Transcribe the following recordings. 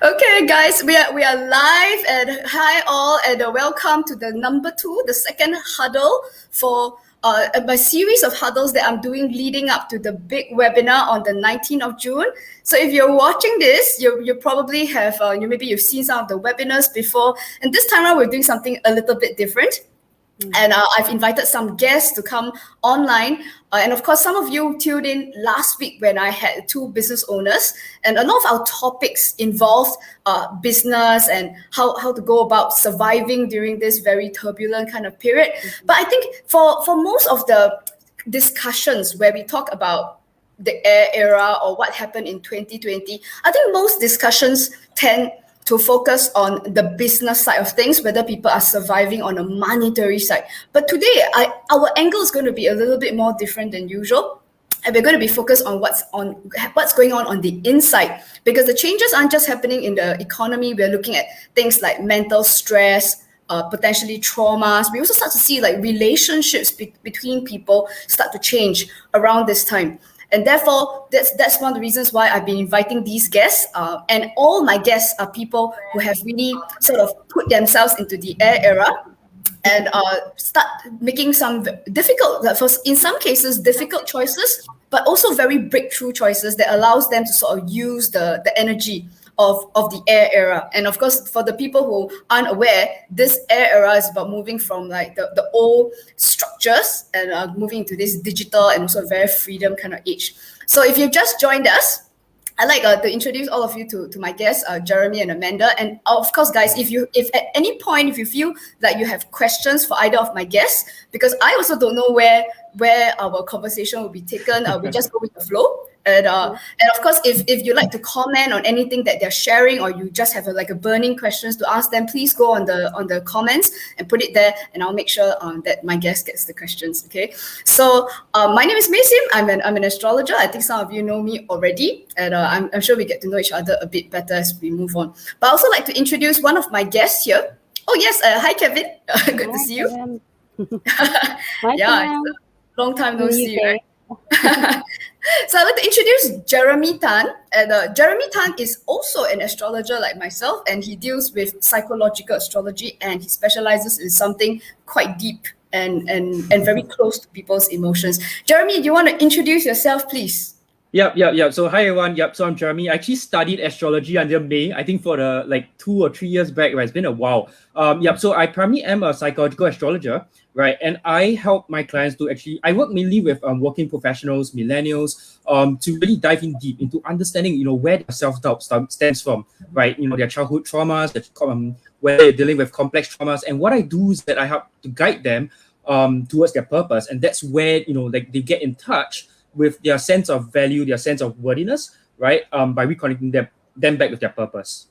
Okay, guys, we are live, and hi all, and welcome to the number 2, the second huddle for my series of huddles that I'm doing leading up to the big webinar on the 19th of June. So if you're watching this, you probably have maybe you've seen some of the webinars before, and this time around we're doing something a little bit different. And I've invited some guests to come online. And of course, some of you tuned in last week when I had 2 business owners. And a lot of our topics involved business and how to go about surviving during this very turbulent kind of period. But I think for most of the discussions where we talk about the air era or what happened in 2020, I think most discussions tend to focus on the business side of things, whether people are surviving on a monetary side. But today, our angle is going to be a little bit more different than usual. And we're going to be focused on what's going on the inside, because the changes aren't just happening in the economy. We're looking at things like mental stress, potentially traumas. We also start to see like relationships between people start to change around this time. And therefore, that's one of the reasons why I've been inviting these guests. And all my guests are people who have really sort of put themselves into the air era and start making some difficult, in some cases, difficult choices, but also very breakthrough choices that allows them to sort of use the energy of the air era. And of course, for the people who aren't aware, this air era is about moving from like the old structures and moving into this digital and also very freedom kind of age. So if you've just joined us, I'd like to introduce all of you to my guests, Jeremy and Amanda. And of course, guys, if at any point, if you feel that you have questions for either of my guests, because I also don't know where our conversation will be taken, we just go with the flow. And of course, if you like to comment on anything that they're sharing, or you just have a burning questions to ask them, please go on the comments and put it there, and I'll make sure that my guest gets the questions. Okay. So my name is Maysim. I'm an astrologer. I think some of you know me already, and I'm sure we get to know each other a bit better as we move on. But I also like to introduce one of my guests here. Oh yes, hi Kevin. Good to see you. Yeah, long time no see. Right? So I'd like to introduce Jeremy Tan. And Jeremy Tan is also an astrologer like myself, and he deals with psychological astrology, and he specializes in something quite deep and very close to people's emotions. Jeremy, do you want to introduce yourself, please? Yep. So hi everyone. So I'm Jeremy. I actually studied astrology until May, I think for the 2 or 3 years back, right? It's been a while. So I primarily am a psychological astrologer, right? And I help my clients to I work mainly with working professionals, millennials, to really dive in deep into understanding, where their self-doubt stems from, right? Their childhood traumas, where they're dealing with complex traumas. And what I do is that I help to guide them towards their purpose. And that's where, they get in touch with their sense of value, their sense of worthiness, right? By reconnecting them back with their purpose.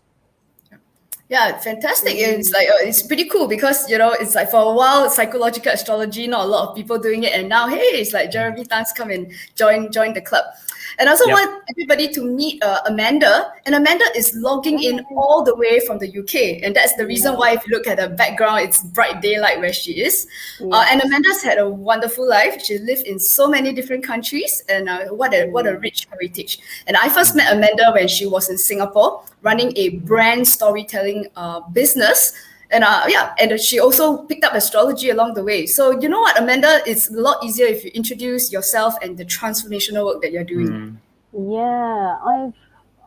Yeah, fantastic. It's it's pretty cool because it's like for a while psychological astrology, not a lot of people doing it, and now hey, it's like Jeremy Tan's come and join the club. And I also want everybody to meet Amanda. And Amanda is logging in all the way from the UK. And that's the reason why, if you look at her background, it's bright daylight where she is. And Amanda's had a wonderful life. She lived in so many different countries. And what a rich heritage. And I first met Amanda when she was in Singapore, running a brand storytelling business. And she also picked up astrology along the way. So you know what, Amanda, it's a lot easier if you introduce yourself and the transformational work that you're doing. Yeah,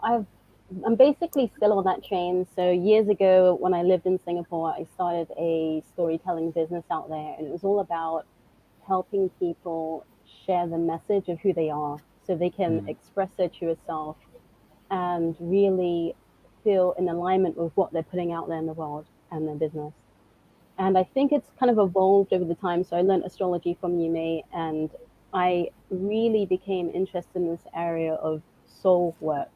I'm basically still on that train. So years ago, when I lived in Singapore, I started a storytelling business out there, and it was all about helping people share the message of who they are, so they can express their true self and really feel in alignment with what they're putting out there in the world and their business. And I think it's kind of evolved over the time. So I learned astrology from UMA, and I really became interested in this area of soul work.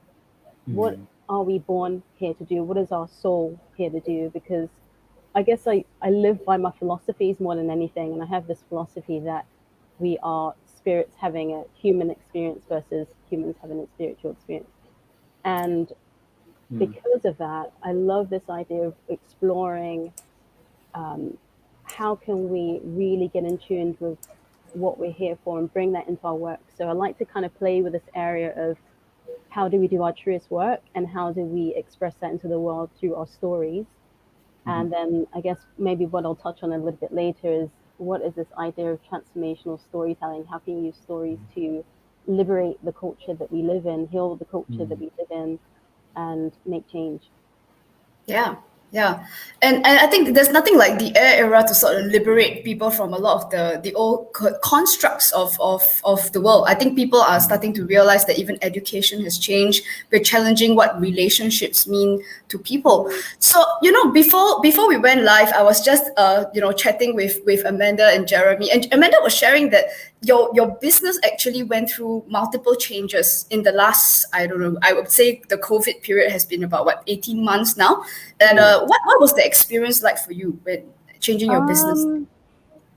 What are we born here to do? What is our soul here to do? Because I guess I live by my philosophies more than anything. And I have this philosophy that we are spirits having a human experience versus humans having a spiritual experience. And because of that, I love this idea of exploring how can we really get in tune with what we're here for and bring that into our work. So I like to kind of play with this area of how do we do our truest work, and how do we express that into the world through our stories. And then I guess maybe what I'll touch on a little bit later is what is this idea of transformational storytelling? How can you use stories to liberate the culture that we live in, heal the culture that we live in, and make change? Yeah. Yeah, and I think there's nothing like the air era to sort of liberate people from a lot of the old constructs of the world. I think people are starting to realize that even education has changed. We're challenging what relationships mean to people. So before we went live, I was just chatting with Amanda and Jeremy, and Amanda was sharing that your business actually went through multiple changes in the last, I don't know, I would say the COVID period has been about 18 months now. And what was the experience like for you when changing your business?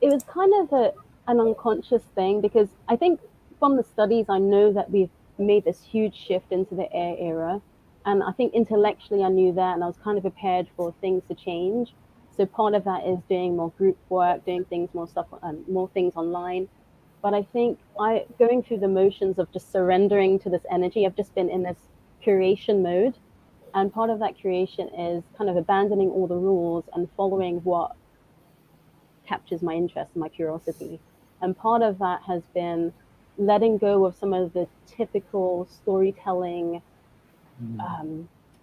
It was kind of an unconscious thing, because I think from the studies, I know that we've made this huge shift into the air era. And I think intellectually I knew that, and I was kind of prepared for things to change. So part of that is doing more group work, doing more things online. But I think going through the motions of just surrendering to this energy, I've just been in this curation mode. And part of that curation is kind of abandoning all the rules and following what captures my interest and my curiosity. And part of that has been letting go of some of the typical storytelling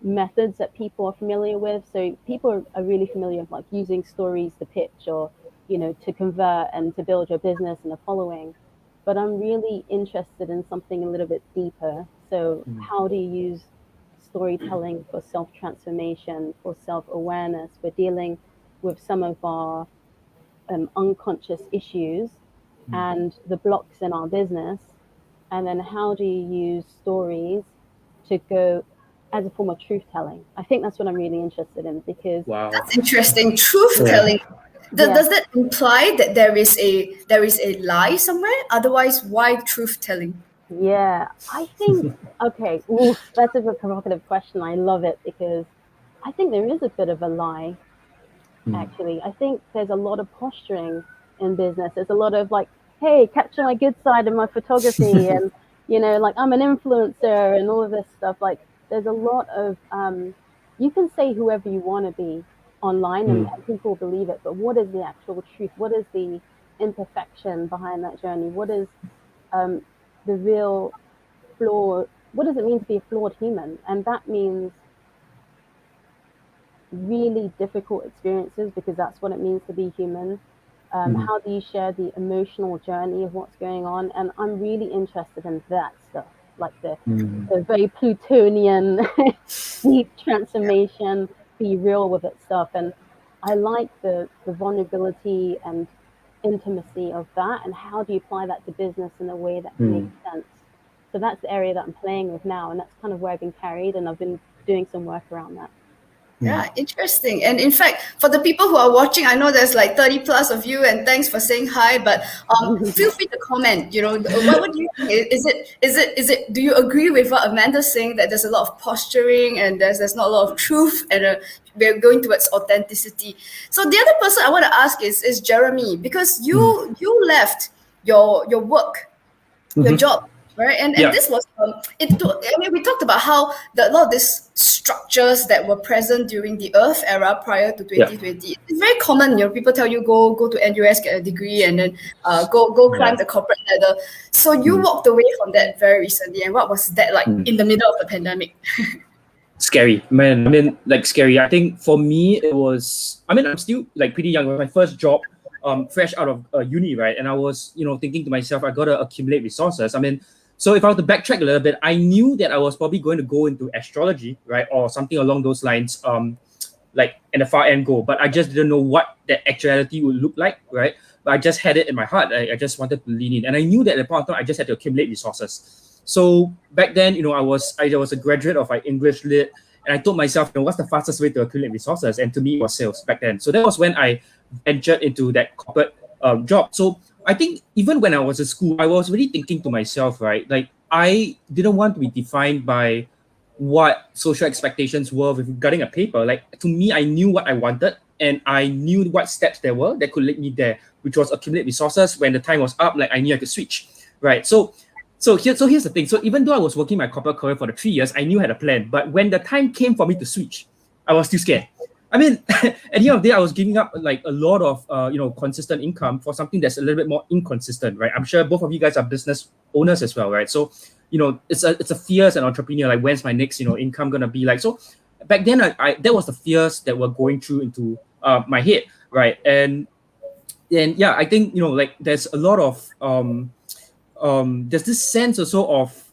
methods that people are familiar with. So people are really familiar with like using stories to pitch, or to convert and to build your business and a following. But I'm really interested in something a little bit deeper. So how do you use storytelling for self-transformation, for self-awareness? We're dealing with some of our unconscious issues and the blocks in our business. And then how do you use stories to go as a form of truth-telling? I think that's what I'm really interested in, because That's interesting. Truth-telling. Does that imply that there is a lie somewhere? Otherwise, why truth-telling? Yeah, I think, okay, that's a provocative question. I love it, because I think there is a bit of a lie, actually. I think there's a lot of posturing in business. There's a lot of like, hey, capture my good side in my photography, and, like I'm an influencer and all of this stuff. Like, there's a lot of, you can say whoever you want to be online and people believe it, but what is the actual truth? What is the imperfection behind that journey? What is the real flaw? What does it mean to be a flawed human? And that means really difficult experiences, because that's what it means to be human. How do you share the emotional journey of what's going on? And I'm really interested in that stuff, like the very Plutonian deep transformation, be real with it stuff. And I like the vulnerability and intimacy of that, and how do you apply that to business in a way that makes sense? So that's the area that I'm playing with now, and that's kind of where I've been carried, and I've been doing some work around that. Yeah, interesting. And in fact, for the people who are watching, I know there's like 30 plus of you, and thanks for saying hi, but feel free to comment, what do you think? Is it, do you agree with what Amanda's saying, that there's a lot of posturing and there's not a lot of truth, and we're going towards authenticity? So the other person I want to ask is Jeremy, because you left your work, your job, right? And this was we talked about how a lot of these structures that were present during the Earth era prior to 2020. It's very common, people tell you go to NUS, get a degree, and then go climb the corporate ladder. So you walked away from that very recently, and what was that like in the middle of the pandemic? Scary, man. I mean, like scary. I think for me it was, I'm still like pretty young. It was my first job, fresh out of uni, right? And I was, thinking to myself, I gotta accumulate resources. So if I were to backtrack a little bit, I knew that I was probably going to go into astrology, right? Or something along those lines, like in the far end goal. But I just didn't know what that actuality would look like, right? But I just had it in my heart. I just wanted to lean in. And I knew that at the point of time, I just had to accumulate resources. So back then, I was a graduate of English Lit. And I told myself, what's the fastest way to accumulate resources? And to me, it was sales back then. So that was when I ventured into that corporate job. So I think even when I was at school, I was really thinking to myself, right? Like, I didn't want to be defined by what social expectations were regarding a paper. Like, to me, I knew what I wanted, and I knew what steps there were that could lead me there, which was accumulate resources. When the time was up, like, I knew I could switch, right? So So here's the thing. So even though I was working my corporate career for the 3 years, I knew I had a plan. But when the time came for me to switch, I was still scared. I mean, at the end of the day, I was giving up like a lot of consistent income for something that's a little bit more inconsistent, right? I'm sure both of you guys are business owners as well, right? So it's a fear as an entrepreneur, like when's my next income gonna be like? So back then, I that was the fears that were going through into my head, right? And yeah, I think like there's a lot of there's this sense also of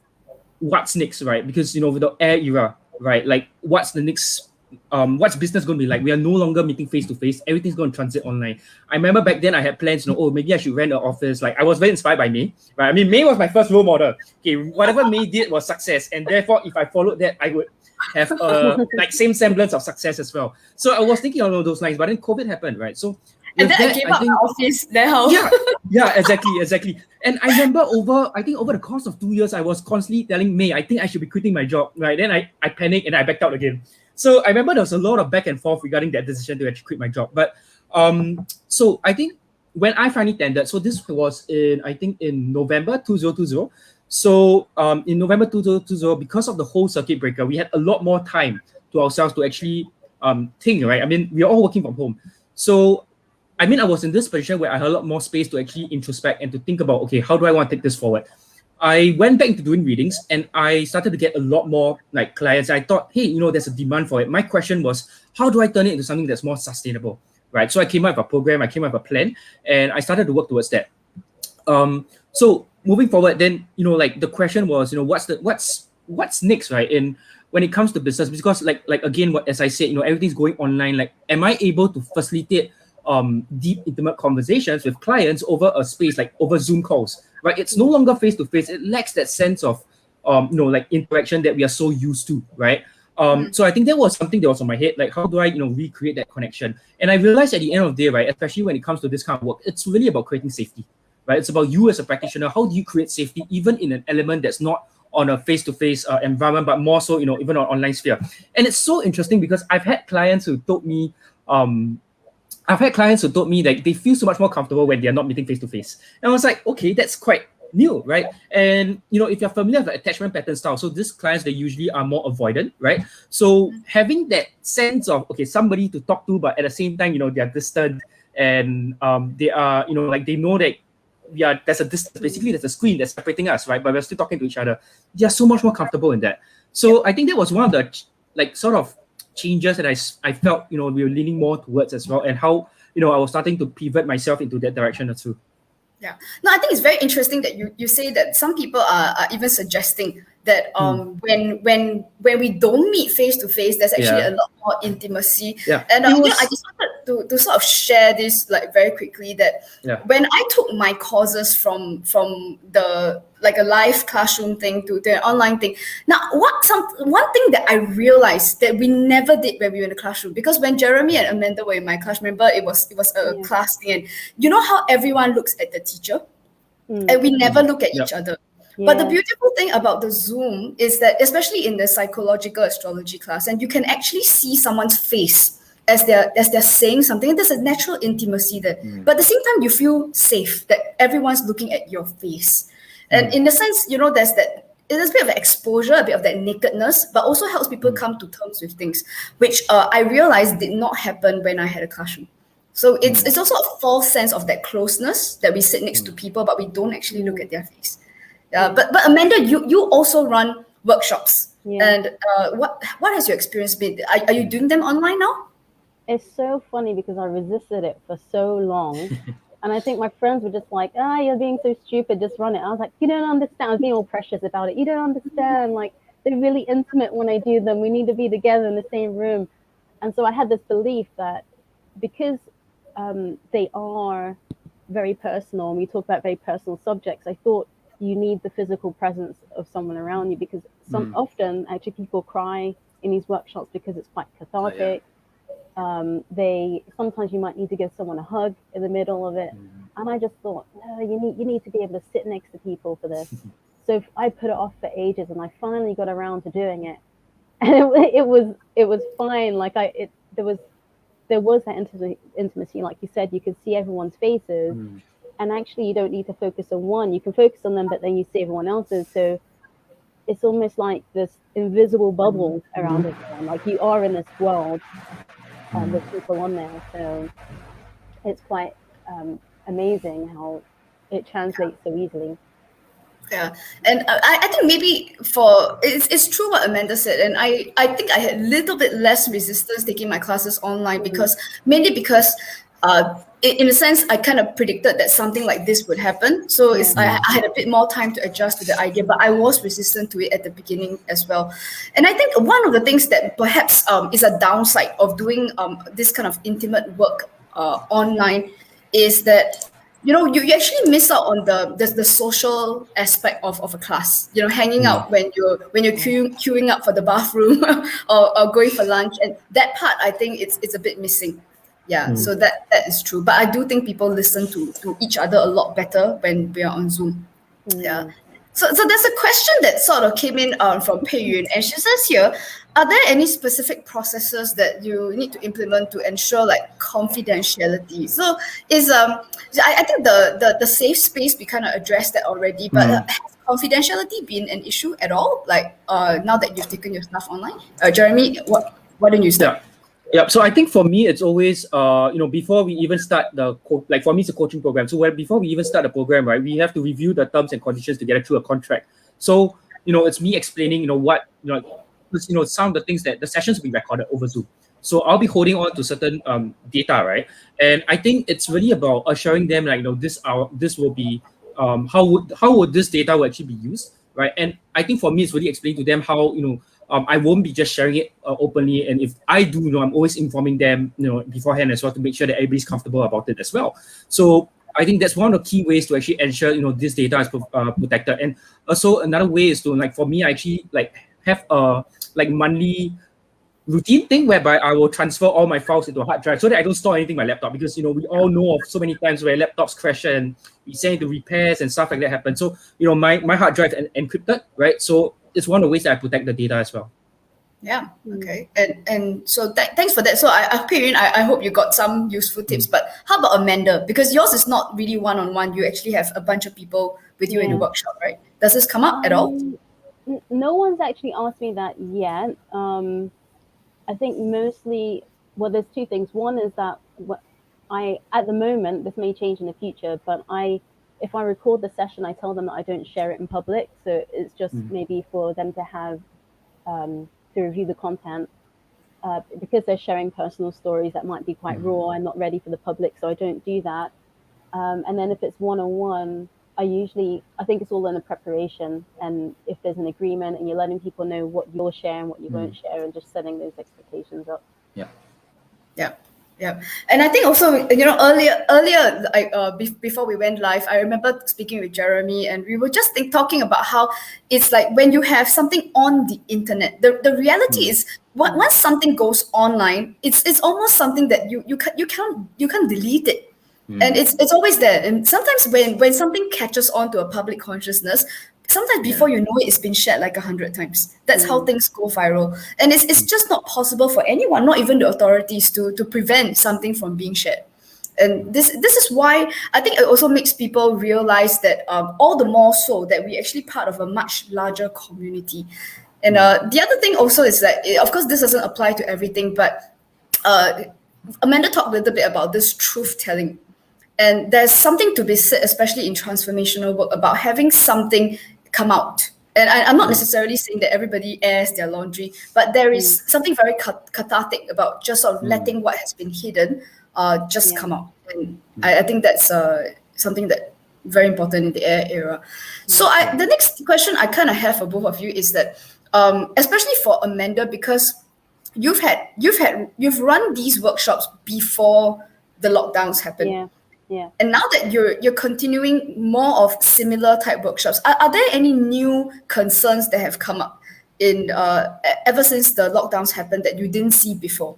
what's next, right? Because with the air era, right? Like what's the next what's business going to be like? We are no longer meeting face to face. Everything's going to transit online. I remember back then I had plans, maybe I should rent an office. Like I was very inspired by May, right? I mean, May was my first role model. Okay, whatever May did was success, and therefore, if I followed that, I would have like same semblance of success as well. So I was thinking along those lines, but then COVID happened, right? So and then I gave up my office. Then how? Yeah, exactly. And I remember over the course of 2 years, I was constantly telling May, I think I should be quitting my job, right? Then I panicked and I backed out again. So I remember there was a lot of back and forth regarding that decision to actually quit my job. But so I think when I finally tendered, so this was in November 2020. So in November 2020, because of the whole circuit breaker, we had a lot more time to ourselves to actually think, right? I mean, we are all working from home. So I was in this position where I had a lot more space to actually introspect and to think about, okay, how do I want to take this forward? I went back into doing readings and I started to get a lot more like clients. I thought, hey, there's a demand for it. My question was, how do I turn it into something that's more sustainable, right? So I came up with a program, I came up with a plan, and I started to work towards that. So moving forward, then like the question was, what's next, right? And when it comes to business, because like again, as I said, everything's going online. Like, am I able to facilitate deep, intimate conversations with clients over a space, like over Zoom calls, right? It's no longer face to face. It lacks that sense of, like interaction that we are so used to, right? So I think that was something that was on my head. Like, how do I, recreate that connection? And I realized at the end of the day, right, especially when it comes to this kind of work, it's really about creating safety, right? It's about you as a practitioner. How do you create safety, even in an element that's not on a face-to-face environment, but more so, even on online sphere? And it's so interesting because I've had clients who told me, that they feel so much more comfortable when they're not meeting face-to-face. And I was like, okay, that's quite new, right? And, if you're familiar with the attachment pattern style, so these clients, they usually are more avoidant, right? So having that sense of, okay, somebody to talk to, but at the same time, they're distant and they are, like they know that there's a distance, basically there's a screen that's separating us, right? But we're still talking to each other. They're so much more comfortable in that. So I think that was one of the, like, sort of changes that I felt we were leaning more towards as well, and how I was starting to pivot myself into that direction too. Yeah, no, I think it's very interesting that you say that some people are even suggesting that when we don't meet face to face, there's actually a lot more intimacy. And I just wanted to sort of share this like very quickly that when I took my courses from the like a live classroom thing to the online thing. Now, one thing that I realized that we never did when we were in the classroom, because when Jeremy and Amanda were in my class, remember it was a class thing, and you know how everyone looks at the teacher, and we never look at each other. But the beautiful thing about the Zoom is that, especially in the psychological astrology class, and you can actually see someone's face as they're saying something. There's a natural intimacy there. But at the same time, you feel safe that everyone's looking at your face. And in the sense, there's a bit of exposure, a bit of that nakedness, but also helps people come to terms with things, which I realized did not happen when I had a classroom. So it's also a false sense of that closeness, that we sit next to people, but we don't actually look at their face. But Amanda, you also run workshops, and what has your experience been? Are you doing them online now? It's so funny because I resisted it for so long. And I think my friends were just like, you're being so stupid, just run it. I was like, you don't understand. I was being all precious about it. You don't understand. Like, they're really intimate when I do them. We need to be together in the same room. And so I had this belief that because they are very personal, and we talk about very personal subjects, I thought you need the physical presence of someone around you, because often actually people cry in these workshops because it's quite cathartic. Sometimes you might need to give someone a hug in the middle of it. And I just thought, no, you need to be able to sit next to people for this. So I put it off for ages, and I finally got around to doing it. And it was fine. Like there was that intimacy, like you said, you could see everyone's faces. and actually you don't need to focus on one. You can focus on them, but then you see everyone else's. So it's almost like this invisible bubble around everyone. Like you are in this world with people on there. So it's quite amazing how it translates so easily. Yeah, and I think maybe for it's true what Amanda said, and I think I had a little bit less resistance taking my classes online because mainly because in a sense I kind of predicted that something like this would happen, so it's I had a bit more time to adjust to the idea, but I was resistant to it at the beginning as well. And I think one of the things that perhaps is a downside of doing this kind of intimate work online is that you actually miss out on the social aspect of a class, hanging out when you're queuing up for the bathroom or going for lunch, and that part I think it's a bit missing. Yeah, so that is true, but I do think people listen to each other a lot better when we are on Zoom. Yeah. So there's a question that sort of came in from Pei Yun, and she says here, are there any specific processes that you need to implement to ensure like confidentiality? So I think the safe space we kind of addressed that already, but has confidentiality been an issue at all? Like now that you've taken your stuff online, Jeremy, why don't you start? Yeah, so I think for me, it's always, before we even start like for me, it's a coaching program. So before we even start the program, right, we have to review the terms and conditions together through a contract. So, it's me explaining, some of the things that the sessions will be recorded over Zoom. So I'll be holding on to certain data, right? And I think it's really about assuring them, like, this will be, how would this data will actually be used, right? And I think for me, it's really explaining to them how, I won't be just sharing it openly. And if I do, I'm always informing them, beforehand as well to make sure that everybody's comfortable about it as well. So I think that's one of the key ways to actually ensure, this data is protected. And also another way is to, like, for me, I actually like have a monthly routine thing whereby I will transfer all my files into a hard drive so that I don't store anything in my laptop, because we all know of so many times where laptops crash and we send it to repairs and stuff like that happen. So my hard drive is encrypted, right? So it's one of the ways that I protect the data as well. Yeah. Okay. And so thanks for that. So I hope you got some useful tips. But how about Amanda? Because yours is not really one-on-one. You actually have a bunch of people with you in the workshop, right? Does this come up at all? No one's actually asked me that yet. I think mostly, well, there's two things. One is that at the moment, this may change in the future, but if I record the session, I tell them that I don't share it in public. So it's just maybe for them to have, to review the content, because they're sharing personal stories that might be quite raw and not ready for the public. So I don't do that. And then if it's one-on-one, I think it's all in the preparation, and if there's an agreement and you're letting people know what you'll share and what you won't share, and just setting those expectations up. Yeah. And I think also, earlier, before we went live, I remember speaking with Jeremy, and we were just talking about how it's like when you have something on the internet, the reality is once something goes online, it's almost something that you can't delete it. And it's always there. And sometimes when something catches on to a public consciousness, sometimes before you know it, it's been shared like 100 times. That's how things go viral. And it's just not possible for anyone, not even the authorities, to prevent something from being shared. And this is why I think it also makes people realize that all the more so that we're actually part of a much larger community. And the other thing also is that, of course, this doesn't apply to everything, but Amanda talked a little bit about this truth telling. And there's something to be said, especially in transformational work, about having something come out. And I'm not necessarily saying that everybody airs their laundry, but there is something very cathartic about just sort of letting what has been hidden just come out. And I think that's something that very important in the air era. So the next question I kind of have for both of you is that, especially for Amanda, because you've run these workshops before the lockdowns happened. Yeah. And now that you're continuing more of similar type workshops, are there any new concerns that have come up in ever since the lockdowns happened that you didn't see before?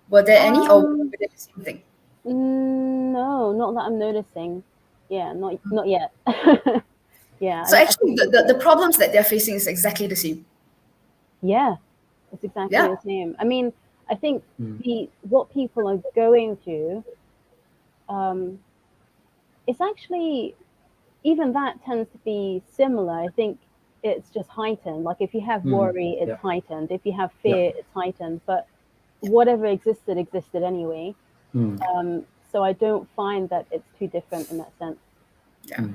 Were there any, or were they the same thing? No, not that I'm noticing. Yeah, not yet. Yeah. So actually, the problems that they're facing is exactly the same. Yeah, it's exactly the same. I mean, I think what people are going through, it's actually, even that tends to be similar. I think it's just heightened. Like if you have worry, it's heightened. If you have fear, it's heightened. But whatever existed anyway. So I don't find that it's too different in that sense. Yeah,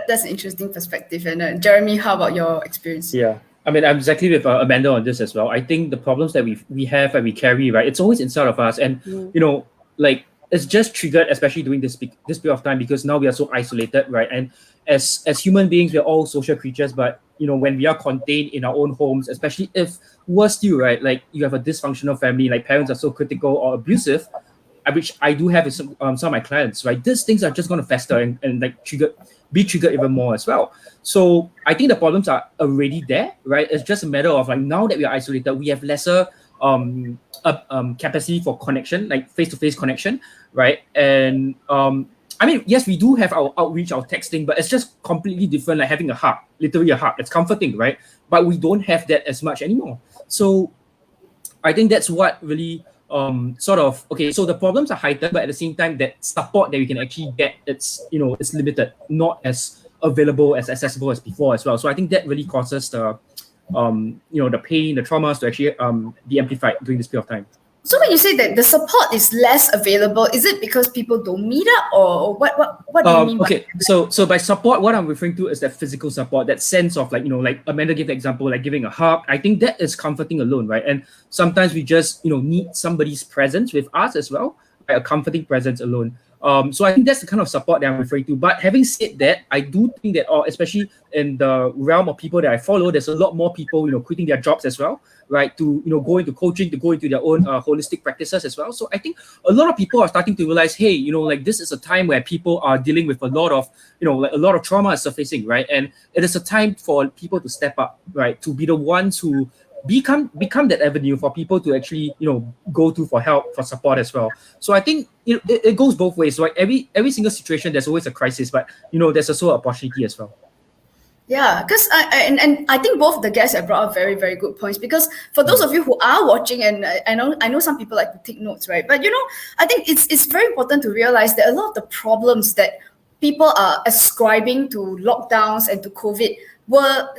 that's an interesting perspective. And Jeremy, how about your experience? Yeah. I mean, I'm exactly with Amanda on this as well. I think the problems that we have and we carry, right, it's always inside of us. And, like, it's just triggered, especially during this period of time, because now we are so isolated, right? And as human beings, we're all social creatures, but, when we are contained in our own homes, especially if, worse still, right, like you have a dysfunctional family, like parents are so critical or abusive, which I do have with some of my clients, right? These things are just going to fester and like be triggered even more as well. So I think the problems are already there, right? It's just a matter of like now that we are isolated, we have lesser capacity for connection, like face-to-face connection, right? And I mean, yes, we do have our outreach, our texting, but it's just completely different, like having a hug, literally a hug. It's comforting, right? But we don't have that as much anymore. So I think that's what really so the problems are heightened, but at the same time, that support that we can actually get, it's limited, not as available, as accessible as before as well. So I think that really causes the the pain, the traumas to actually be amplified during this period of time. So when you say that the support is less available, is it because people don't meet up, or what do you mean? Okay, so by support, what I'm referring to is that physical support, that sense of like, like Amanda gave the example, like giving a hug. I think that is comforting alone, right? And sometimes we just, need somebody's presence with us as well, right? A comforting presence alone. So I think that's the kind of support that I'm referring to. But having said that, I do think that, especially in the realm of people that I follow, there's a lot more people, quitting their jobs as well, right? To, go into coaching, to go into their own holistic practices as well. So I think a lot of people are starting to realize, hey, like this is a time where people are dealing with a lot of, like a lot of trauma is surfacing, right? And it is a time for people to step up, right? To be the ones who become that avenue for people to actually go to for help, for support as well. So I think it goes both ways. So like every single situation, there's always a crisis, but there's also an opportunity as well. Yeah, because I think both the guests have brought up very, very good points, because for those of you who are watching, and I know some people like to take notes, right? But I think it's very important to realize that a lot of the problems that people are ascribing to lockdowns and to COVID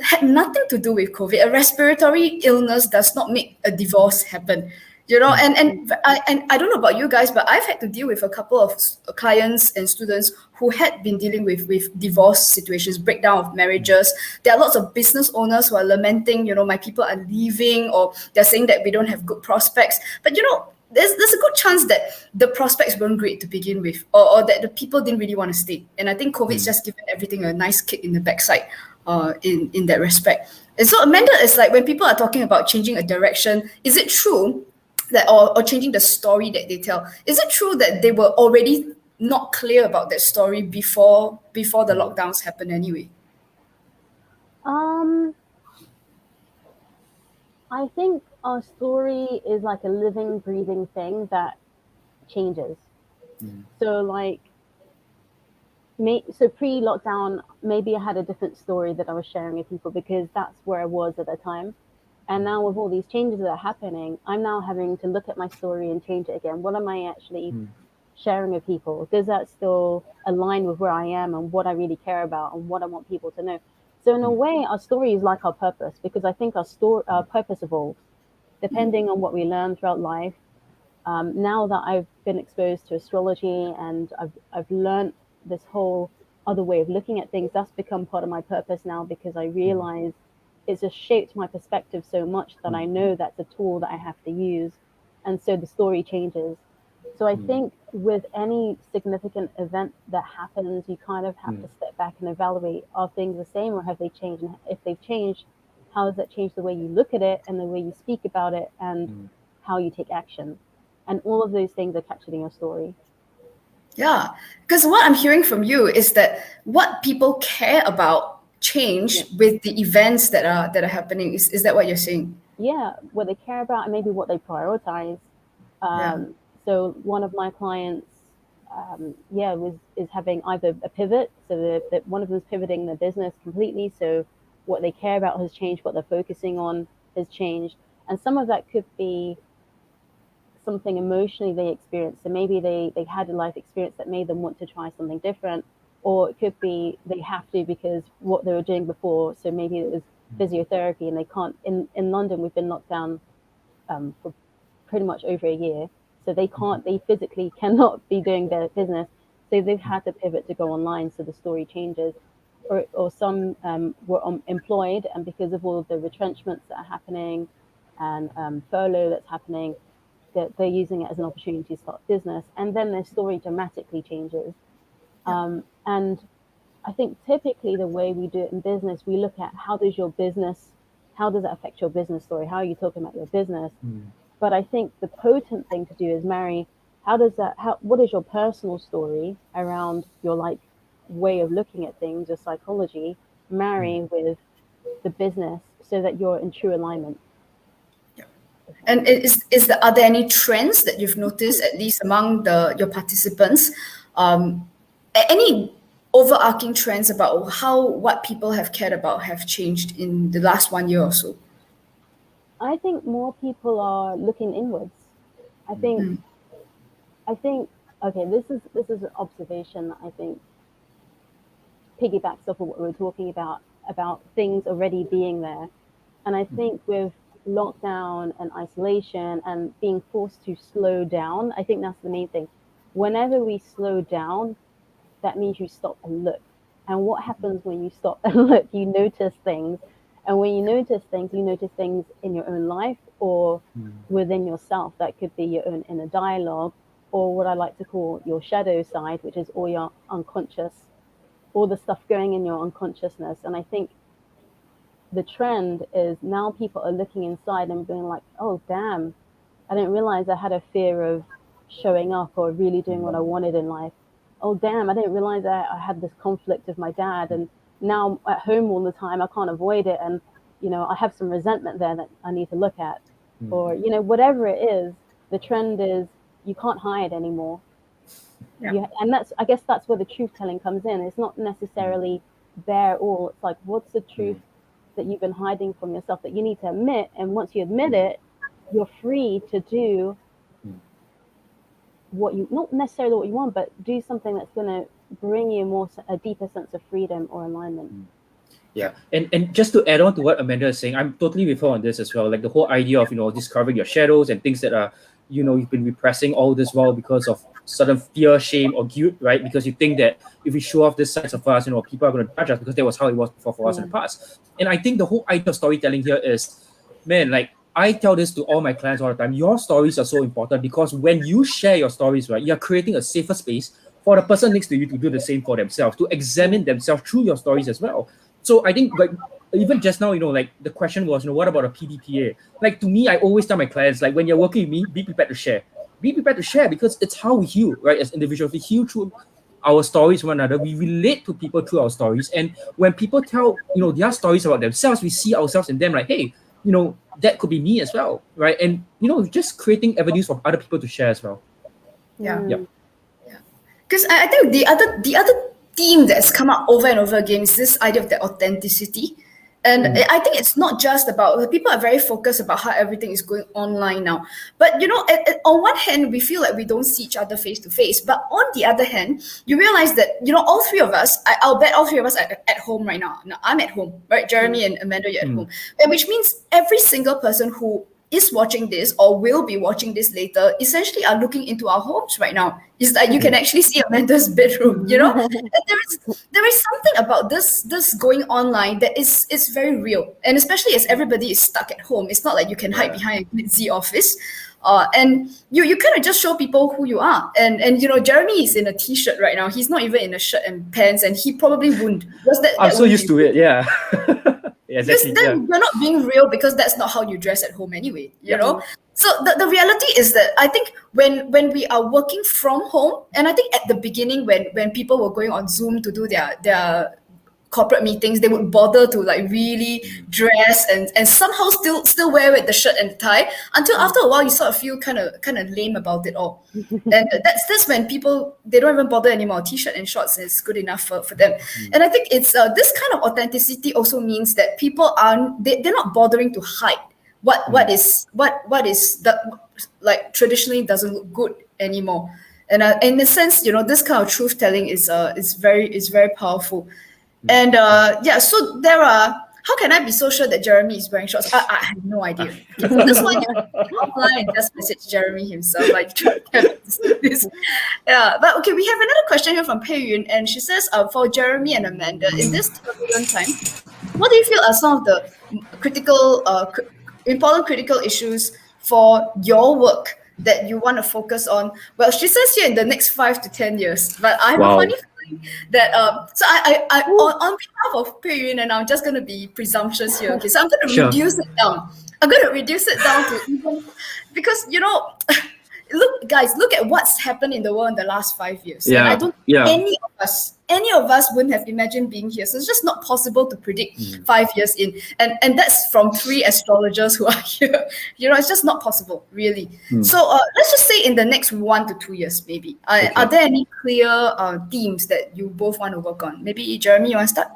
had nothing to do with COVID. A respiratory illness does not make a divorce happen. And I don't know about you guys, but I've had to deal with a couple of clients and students who had been dealing with divorce situations, breakdown of marriages. There are lots of business owners who are lamenting, my people are leaving, or they're saying that we don't have good prospects. But there's a good chance that the prospects weren't great to begin with, or that the people didn't really want to stay. And I think COVID's just given everything a nice kick in the backside in that respect. And so Amanda, is like, when people are talking about changing a direction, is it true that, or changing the story that they tell, is it true that they were already not clear about that story before the lockdowns happened anyway? I think our story is like a living, breathing thing that changes. So like, so pre-lockdown, maybe I had a different story that I was sharing with people because that's where I was at the time. And now with all these changes that are happening, I'm now having to look at my story and change it again. What am I actually sharing with people? Does that still align with where I am and what I really care about and what I want people to know? So in a way, our story is like our purpose, because I think our purpose evolves depending on what we learn throughout life. Now that I've been exposed to astrology and I've learned this whole other way of looking at things, that's become part of my purpose now, because I realize it's just shaped my perspective so much that I know that's a tool that I have to use. And so the story changes. So I think with any significant event that happens, you kind of have to step back and evaluate, are things the same or have they changed? And if they've changed, how has that changed the way you look at it and the way you speak about it and how you take action? And all of those things are captured in your story. Yeah, because what I'm hearing from you is that what people care about change with the events that are happening. Is that what you're saying? Yeah, what they care about and maybe what they prioritize. So one of my clients, is having either a pivot, so that one of them is pivoting their business completely. So what they care about has changed, what they're focusing on has changed, and some of that could be something emotionally they experienced. So maybe they had a life experience that made them want to try something different. or it could be they have to because what they were doing before. So maybe it was physiotherapy and they can't. In London, we've been locked down for pretty much over a year, so they physically cannot be doing their business. So they've had to pivot to go online. So the story changes. Or some were employed, and because of all of the retrenchments that are happening and furlough that's happening, that they're using it as an opportunity to start business, and then their story dramatically changes. And I think typically the way we do it in business, we look at how does that affect your business story? How are you talking about your business? But I think the potent thing to do is marry what is your personal story around your way of looking at things, your psychology, marry with the business so that you're in true alignment. And are there any trends that you've noticed, at least among your participants? Any overarching trends about what people have cared about have changed in the last 1 year or so? I think more people are looking inwards. I think okay, this is an observation that I think piggybacks off of what we were talking about things already being there. And I think with lockdown and isolation and being forced to slow down, I think that's the main thing. Whenever we slow down, that means you stop and look. And what happens when you stop and look? You notice things. And when you notice things in your own life or within yourself. That could be your own inner dialogue, or what I like to call your shadow side, which is all your unconscious, all the stuff going in your unconsciousness. And I think the trend is now people are looking inside and being like, oh, damn, I didn't realize I had a fear of showing up or really doing what I wanted in life. Oh, damn, I didn't realize I had this conflict with my dad. And now I'm at home all the time, I can't avoid it. And, I have some resentment there that I need to look at. Or, whatever it is, the trend is you can't hide anymore. Yeah. And I guess that's where the truth telling comes in. It's not necessarily bare all. It's like, what's the truth that you've been hiding from yourself that you need to admit? And once you admit it, you're free to do not necessarily what you want, but do something that's going to bring you a deeper sense of freedom or alignment. Yeah, and just to add on to what Amanda is saying, I'm totally with her on this as well. Like the whole idea of discovering your shadows and things that are you've been repressing all this while because of certain fear, shame, or guilt, right? Because you think that if we show off this sides of us, people are going to judge us because that was how it was before for us in the past. And I think the whole idea of storytelling here is, man, like I tell this to all my clients all the time. Your stories are so important because when you share your stories, right, you're creating a safer space for the person next to you to do the same for themselves, to examine themselves through your stories as well. So I think, like, even just now, like the question was, what about a PDPA? Like to me, I always tell my clients, like when you're working with me, be prepared to share. Be prepared to share because it's how we heal, right? As individuals, we heal through our stories to one another. We relate to people through our stories. And when people tell, their stories about themselves, we see ourselves in them like, hey, that could be me as well, right? And, just creating avenues for other people to share as well. Yeah. Because I think the other theme that's come up over and over again is this idea of the authenticity. And I think it's not just about, people are very focused about how everything is going online now. But, on one hand, we feel like we don't see each other face to face. But on the other hand, you realize that, all three of us, I'll bet all three of us are at home right now. Now, I'm at home, right? Jeremy and Amanda, you're at home. And which means every single person who is watching this or will be watching this later essentially are looking into our homes right now. Is that you can actually see Amanda's bedroom, and there is something about this going online that is very real. And especially as everybody is stuck at home, it's not like you can hide behind a glitzy office. And you kind of just show people who you are. And Jeremy is in a t-shirt right now. He's not even in a shirt and pants, and he probably wouldn't. I'm so used to it, yeah. Because then you're not being real because that's not how you dress at home anyway, you know? So the reality is that I think when we are working from home, and I think at the beginning when people were going on Zoom to do their corporate meetings, they would bother to like really dress and somehow still wear it, the shirt and tie, until after a while you sort of feel kind of lame about it all. And that's when people, they don't even bother anymore. T-shirt and shorts is good enough for them. And I think it's this kind of authenticity also means that people they're not bothering to hide what is the, like traditionally doesn't look good anymore. And in a sense, this kind of truth telling is very powerful. And so there are. How can I be so sure that Jeremy is wearing shorts? I have no idea. Okay, for this one, you offline and just message Jeremy himself, like try to this. Yeah, but okay, we have another question here from Pei Yun, and she says, for Jeremy and Amanda, in this turbulent time, what do you feel are some of the important critical issues for your work that you want to focus on? Well, she says here in the next 5 to 10 years, but I have a funny feeling that so I on behalf of Pei Yun, and I'm just going to be presumptuous here. Okay, so I'm going to reduce it down. I'm going to reduce it down to even, because look, guys, look at what's happened in the world in the last 5 years. And I don't think any of us wouldn't have imagined being here. So it's just not possible to predict 5 years in. And that's from 3 astrologers who are here. It's just not possible, really. So let's just say in the next 1 to 2 years, maybe. Are there any clear themes that you both want to work on? Maybe Jeremy, you want to start?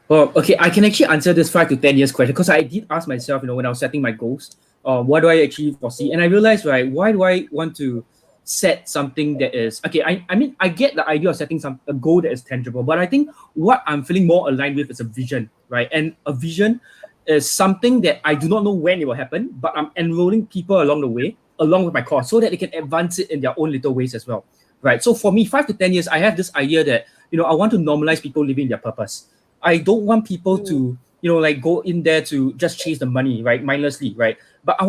Well, okay, I can actually answer this 5 to 10 years question, because I did ask myself, when I was setting my goals, what do I actually foresee? And I realized, right, why do I want to set something that is, okay, I mean, I get the idea of setting a goal that is tangible, but I think what I'm feeling more aligned with is a vision, right? And a vision is something that I do not know when it will happen, but I'm enrolling people along the way, along with my course, so that they can advance it in their own little ways as well, right? So for me, 5 to 10 years, I have this idea that, I want to normalize people living their purpose. I don't want people to, go in there to just chase the money, right, mindlessly, right? But I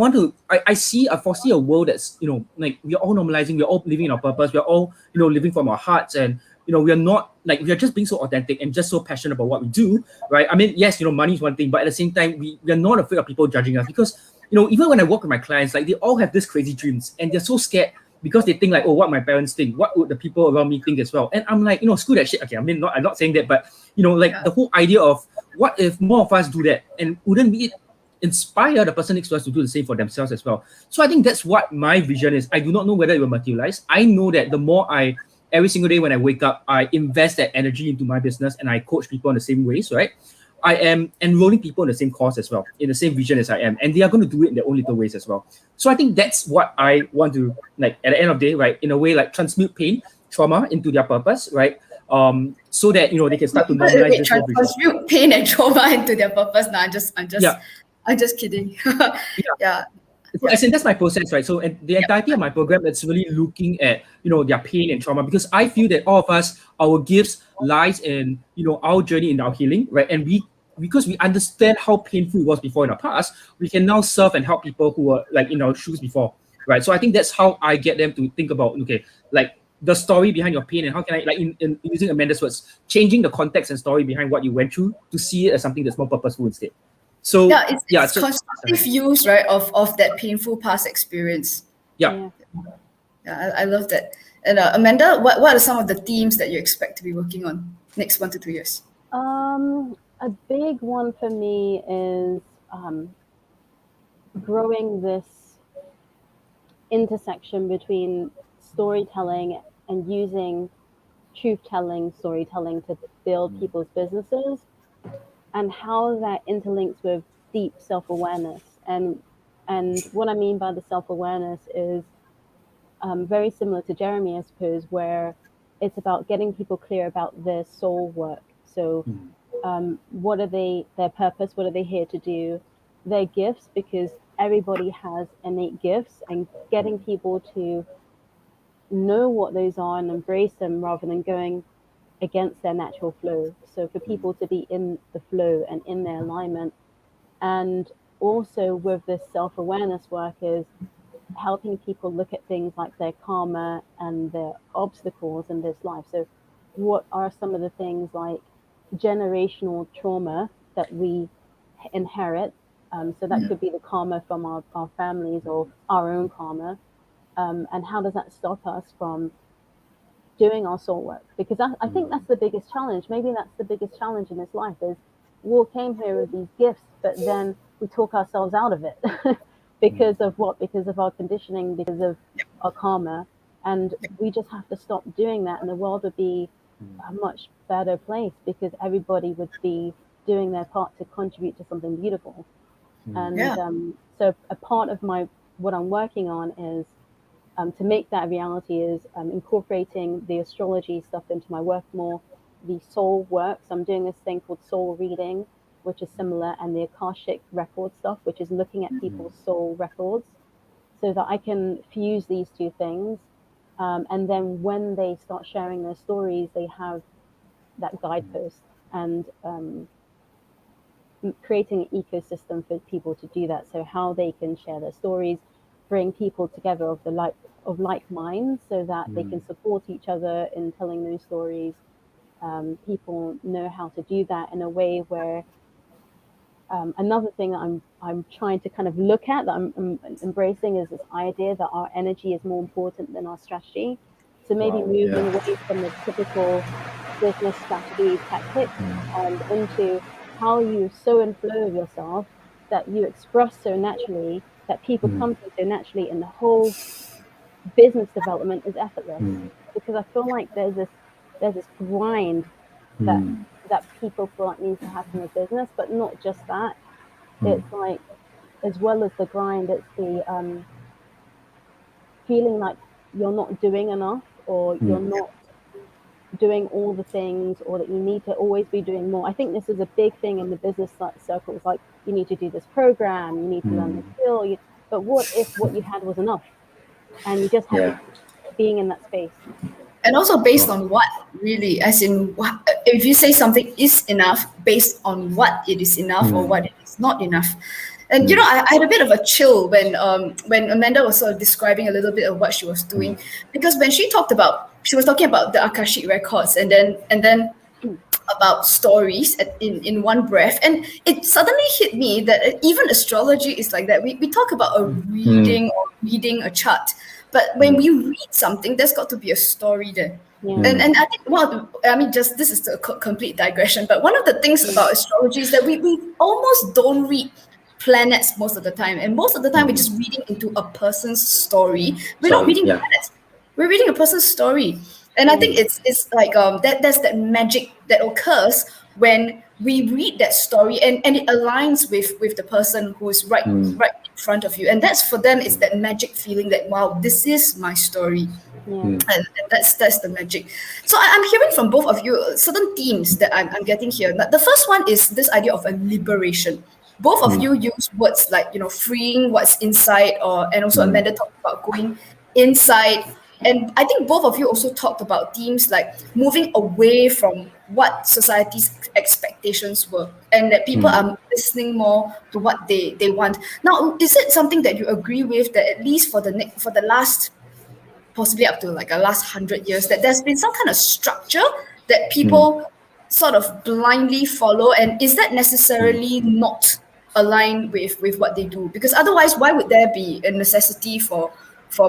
foresee a world that's, we're all normalizing, we're all living in our purpose, we're all, living from our hearts, and, we are not, we are just being so authentic and just so passionate about what we do, right? I mean, yes, money is one thing, but at the same time, we are not afraid of people judging us, because, even when I work with my clients, they all have these crazy dreams, and they're so scared because they think what my parents think, what would the people around me think as well. And I'm like, screw that shit. Okay, I mean, I'm not saying that, but, the whole idea of what if more of us do that, and wouldn't we inspire the person next to us to do the same for themselves as well? So I think that's what my vision is. I do not know whether it will materialize. I know that the more every single day when I wake up, I invest that energy into my business and I coach people in the same ways, right? I am enrolling people in the same course as well, in the same vision as I am, and they are going to do it in their own little ways as well. So I think that's what I want to, at the end of the day, right, in a way, transmute pain, trauma into their purpose, right? So that they can start to normalize this. Transmute pain and trauma into their purpose. No, I'm just kidding. Yeah. So, as in, that's my process, right? So the entirety of my program, it's really looking at their pain and trauma, because I feel that all of us, our gifts lies in our journey in our healing, right? And because we understand how painful it was before in our past, we can now serve and help people who were in our shoes before, right? So I think that's how I get them to think about the story behind your pain, and how can I, in using Amanda's words, changing the context and story behind what you went through to see it as something that's more purposeful instead. So it's constructive use, right, of that painful past experience. Yeah, I love that. And Amanda, what are some of the themes that you expect to be working on next 1 to 2 years? A big one for me is growing this intersection between storytelling and using truth-telling, storytelling to build people's businesses, and how that interlinks with deep self-awareness. And what I mean by the self-awareness is very similar to Jeremy, I suppose, where it's about getting people clear about their soul work. So what are their purpose, what are they here to do, their gifts, because everybody has innate gifts, and getting people to know what those are and embrace them rather than going against their natural flow. So for people to be in the flow and in their alignment. And also with this self-awareness work is helping people look at things like their karma and their obstacles in this life. So what are some of the things like generational trauma that we inherit? So that could be the karma from our families or our own karma. And how does that stop us from doing our soul work? Because I think that's the biggest challenge. Maybe that's the biggest challenge in this life is we all came here with these gifts, but then we talk ourselves out of it because of what? Because of our conditioning, because of our karma. And we just have to stop doing that, and the world would be a much better place because everybody would be doing their part to contribute to something beautiful. And so a part of what I'm working on is to make that a reality is incorporating the astrology stuff into my work more, the soul work. So I'm doing this thing called soul reading, which is similar, and the Akashic record stuff, which is looking at people's soul records, so that I can fuse these two things. And then when they start sharing their stories, they have that guidepost, and creating an ecosystem for people to do that. So how they can share their stories, bring people together of like minds, so that they can support each other in telling those stories. People know how to do that in a way where another thing that I'm trying to kind of look at, that I'm embracing, is this idea that our energy is more important than our strategy. So maybe moving away from the typical business strategy tactics and into how you're so in flow of yourself that you express so naturally, that people come to you so naturally, and the whole business development is effortless. Because I feel like there's this grind that people feel like needs to happen with business, but not just that. It's like, as well as the grind, it's the feeling like you're not doing enough, or you're not doing all the things, or that you need to always be doing more. I think this is a big thing in the business circles, like you need to do this program, you need to learn the skill, but what if what you had was enough, and you just have to keep being in that space? And also based on what, really, as in if you say something is enough, based on what it is enough or what it is not enough. And I had a bit of a chill when Amanda was sort of describing a little bit of what she was doing, because when she was talking about the Akashic records, and then about stories in one breath, and it suddenly hit me that even astrology is like that. We talk about a reading or reading a chart, but when we read something, there's got to be a story there. And I think, just this is a complete digression, but one of the things about astrology is that we almost don't read planets most of the time, and most of the time we're just reading into a person's story. We're not reading planets, we're reading a person's story. And I think it's like that's that magic that occurs when we read that story, and it aligns with the person who's right in front of you, and that's, for them, it's that magic feeling that, wow, this is my story. And that's the magic. So I'm hearing from both of you certain themes that I'm getting here. The first one is this idea of a liberation. Both of you use words like, freeing what's inside, and also Amanda talked about going inside. And I think both of you also talked about themes like moving away from what society's expectations were, and that people are listening more to what they want. Now, is it something that you agree with, that at least for the last, possibly up to like the last 100 years, that there's been some kind of structure that people sort of blindly follow, and is that necessarily not aligned with what they do? Because otherwise, why would there be a necessity for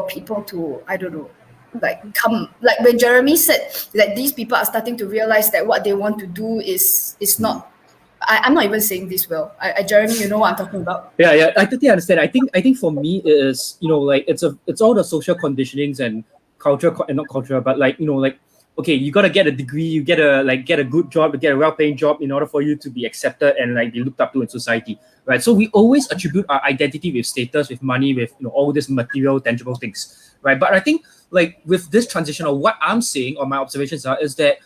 people to, I don't know, like when Jeremy said that these people are starting to realize that what they want to do is not, I'm not even saying this well. Jeremy, you know what I'm talking about? Yeah, I totally understand. I think for me it is, like it's all the social conditionings and culture, and not culture, but like, okay, you gotta get a degree, you get a good job, you get a well-paying job in order for you to be accepted and like be looked up to in society, right? So we always attribute our identity with status, with money, with all these material, tangible things, right? But I think like with this transition, or what I'm saying, or my observations are, is that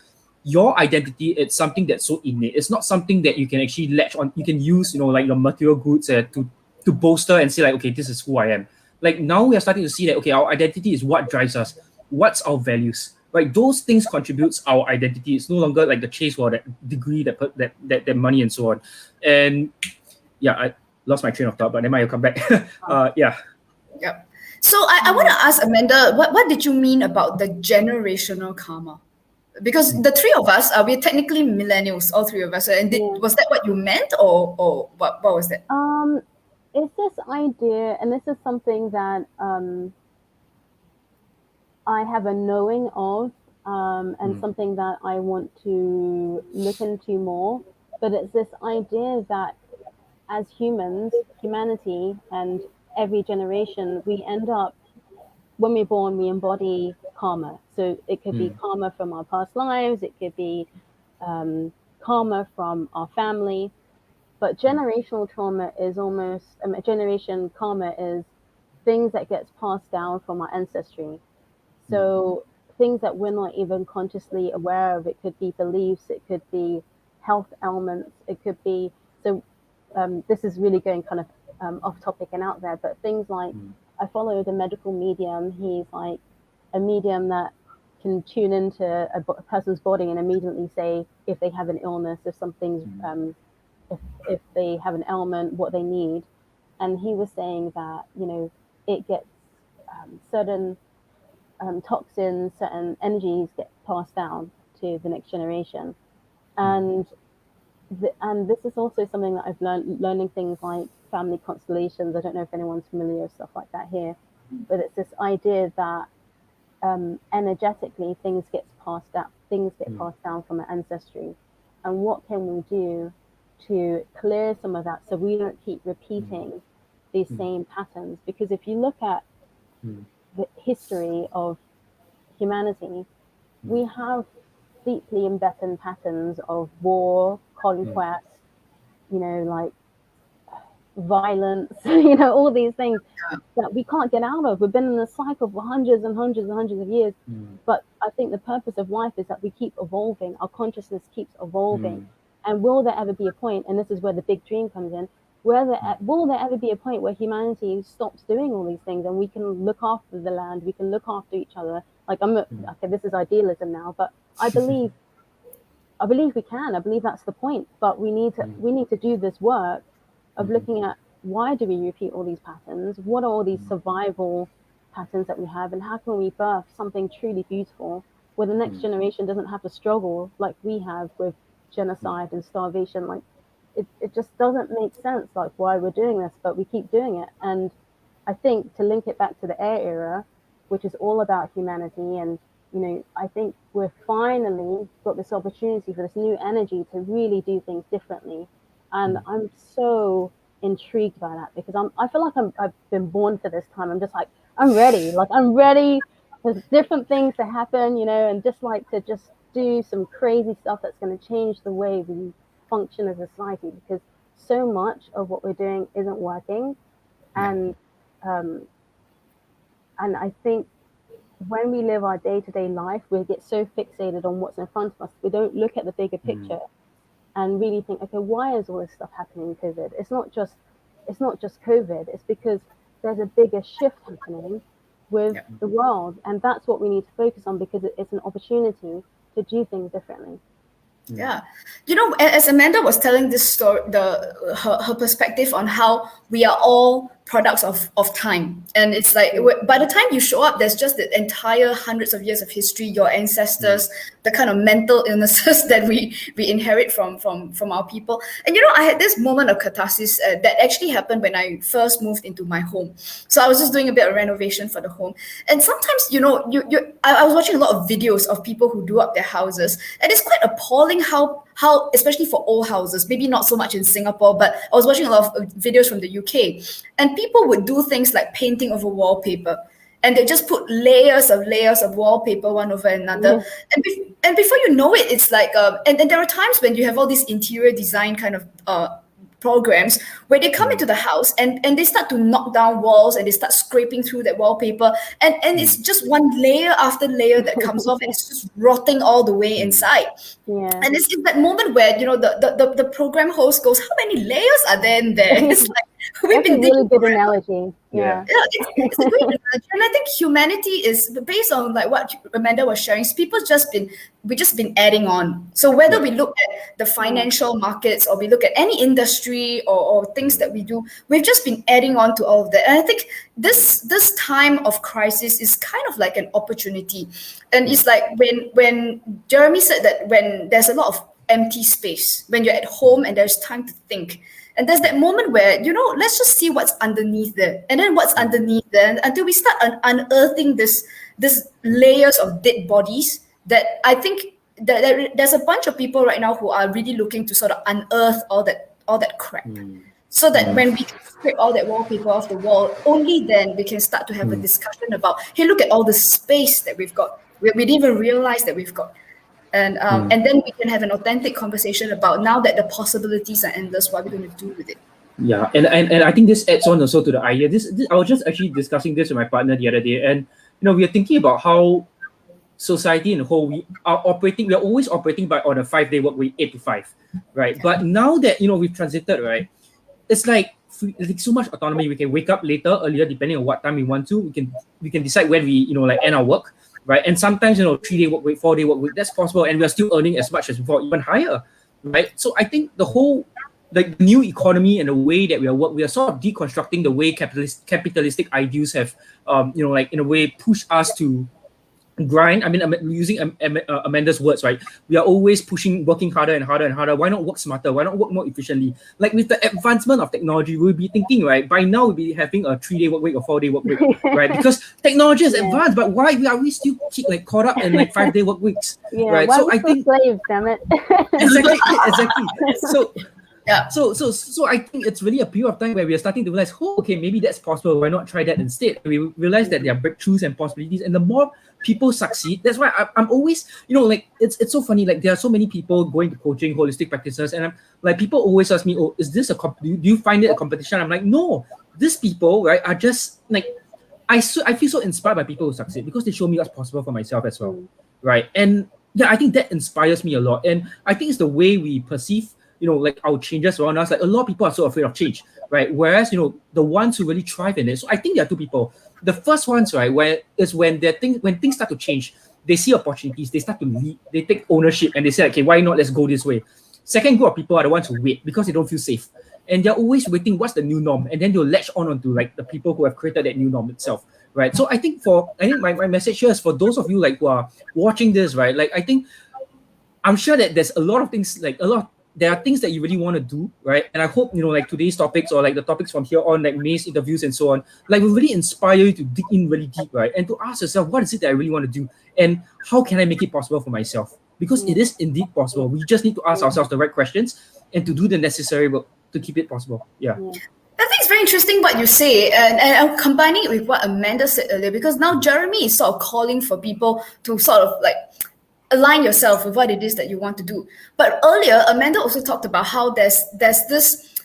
your identity, it's something that's so innate. It's not something that you can actually latch on. You can use, like your material goods to bolster and say like, okay, this is who I am. Like now we are starting to see that, okay, our identity is what drives us. What's our values? Right? Those things contributes our identity. It's no longer like the chase for that degree, that money and so on. And yeah, I lost my train of thought, but then I'll come back. Yeah. Yep. So I want to ask Amanda, what did you mean about the generational karma? Because the three of us, we're technically millennials, all three of us. And was that what you meant, or what was that? It's this idea, and this is something that I have a knowing of, and something that I want to look into more. But it's this idea that as humanity, and every generation, we end up, when we're born, we embody karma. So it could be karma from our past lives, it could be karma from our family. But generational trauma is almost, generation karma is things that gets passed down from our ancestry. So things that we're not even consciously aware of. It could be beliefs, it could be health ailments, it could be, so this is really going kind of off topic and out there, but things like, I follow the medical medium. He's like a medium that can tune into a person's body and immediately say if they have an illness, if something's, if they have an ailment, what they need. And he was saying that, you know, it gets certain toxins, certain energies get passed down to the next generation. And this is also something that I've learning things like family constellations. I don't know if anyone's familiar with stuff like that here, but it's this idea that energetically things get passed down from our ancestry. And what can we do to clear some of that so we don't keep repeating these same patterns? Because if you look at the history of humanity, we have deeply embedded patterns of war, conquest, you know, like violence, you know, all these things that we can't get out of. We've been in a cycle for hundreds and hundreds and hundreds of years. But I think the purpose of life is that we keep evolving. Our consciousness keeps evolving. And will there ever be a point, and this is where the big dream comes in, will there ever be a point where humanity stops doing all these things and we can look after the land, we can look after each other? Like, okay, this is idealism now, but I believe we can. I believe that's the point. But we need to do this work of looking at, why do we repeat all these patterns? What are all these survival patterns that we have, and how can we birth something truly beautiful where the next generation doesn't have to struggle like we have with genocide and starvation? Like, it just doesn't make sense, like, why we're doing this, but we keep doing it. And I think to link it back to the air era, which is all about humanity, and, you know, I think we're finally got this opportunity for this new energy to really do things differently. And I'm so intrigued by that, because I feel like I've been born for this time. I'm just like, I'm ready. Like, I'm ready for different things to happen, you know, and just like to just do some crazy stuff that's going to change the way we function as a society, because so much of what we're doing isn't working. And I think when we live our day-to-day life, we get so fixated on what's in front of us, we don't look at the bigger picture and really think, okay, why is all this stuff happening in COVID? It's not just COVID. It's because there's a bigger shift happening with the world, and that's what we need to focus on, because it's an opportunity to do things differently. Yeah, you know, as Amanda was telling this story, her perspective on how we are all products of time, and it's like by the time you show up, there's just the entire hundreds of years of history, your ancestors, the kind of mental illnesses that we inherit from our people. And you know, I had this moment of catharsis that actually happened when I first moved into my home. So I was just doing a bit of renovation for the home, and sometimes, you know, I was watching a lot of videos of people who do up their houses, and it's quite appalling how especially for old houses, maybe not so much in Singapore, but I was watching a lot of videos from the UK, and people would do things like painting over wallpaper, and they just put layers of wallpaper one over another. And before you know it, it's like and there are times when you have all these interior design kind of programs where they come into the house and they start to knock down walls, and they start scraping through that wallpaper, and it's just one layer after layer that comes off, and it's just rotting all the way inside. And it's that moment where, you know, the program host goes, how many layers are there in there? It's like, we've That's been a really good analogy. It's a great analogy. And I think humanity is based on like what Amanda was sharing. We've just been adding on. So whether we look at the financial markets, or we look at any industry, or things that we do, we've just been adding on to all of that. And I think this time of crisis is kind of like an opportunity. And it's like when Jeremy said that when there's a lot of empty space, when you're at home and there's time to think, and there's that moment where, you know, let's just see what's underneath there, and then what's underneath there, until we start unearthing this layers of dead bodies. That I think that there's a bunch of people right now who are really looking to sort of unearth all that crap, so that when we scrape all that wallpaper off the wall, only then we can start to have a discussion about, hey, look at all the space that we've got. We didn't even realize that we've got. And then we can have an authentic conversation about, now that the possibilities are endless, what are we going to do with it? Yeah, and I think this adds on also to the idea. This I was just actually discussing this with my partner the other day, and we are thinking about how society in the whole, we are operating. We are always operating by on a 5-day work week, 8 to 5, right? But now that we've transited, right, it's like so much autonomy. We can wake up later, earlier, depending on what time we want to. We can decide when we like end our work, right? And sometimes 3-day work week, 4-day work week, that's possible, and we are still earning as much as before, even higher, right? So I think the whole like the new economy and the way that we are sort of deconstructing the way capitalistic ideals have like in a way pushed us to grind. I mean, I'm using Amanda's words, right? We are always working harder and harder and harder. Why not work smarter? Why not work more efficiently? Like with the advancement of technology, we'll be thinking, right? By now, we'll be having a 3-day work week or 4-day work week, right? Because technology is advanced, but why are we still keep like caught up in like 5-day work weeks, right? Why So are we I think slaves, damn it. exactly. So Yeah. So I think it's really a period of time where we are starting to realize, okay, maybe that's possible. Why not try that instead? We realize that there are breakthroughs and possibilities, and the more people succeed, that's why I'm always, like it's so funny. Like there are so many people going to coaching, holistic practices, and I'm like, people always ask me, oh, is this do you find it a competition? I'm like, no, these people, right, are just like, I feel so inspired by people who succeed because they show me what's possible for myself as well, right? And yeah, I think that inspires me a lot, and I think it's the way we perceive like our changes around us. Like a lot of people are so afraid of change, right? Whereas, the ones who really thrive in it. So I think there are two people. The first ones, right, when things start to change, they see opportunities, they start to lead, they take ownership, and they say, okay, why not? Let's go this way. Second group of people are the ones who wait because they don't feel safe. And they're always waiting, what's the new norm? And then they'll latch onto like the people who have created that new norm itself, right? So I think my message here is for those of you like who are watching this, right? Like I'm sure that there's a lot of things, there are things that you really want to do, right? And I hope, like today's topics or like the topics from here on, like May's interviews and so on, like will really inspire you to dig in really deep, right? And to ask yourself, what is it that I really want to do? And how can I make it possible for myself? Because it is indeed possible. We just need to ask ourselves the right questions and to do the necessary work to keep it possible. Yeah. I think it's very interesting what you say, and I'm combining it with what Amanda said earlier, because now Jeremy is sort of calling for people to sort of like align yourself with what it is that you want to do. But earlier, Amanda also talked about how there's this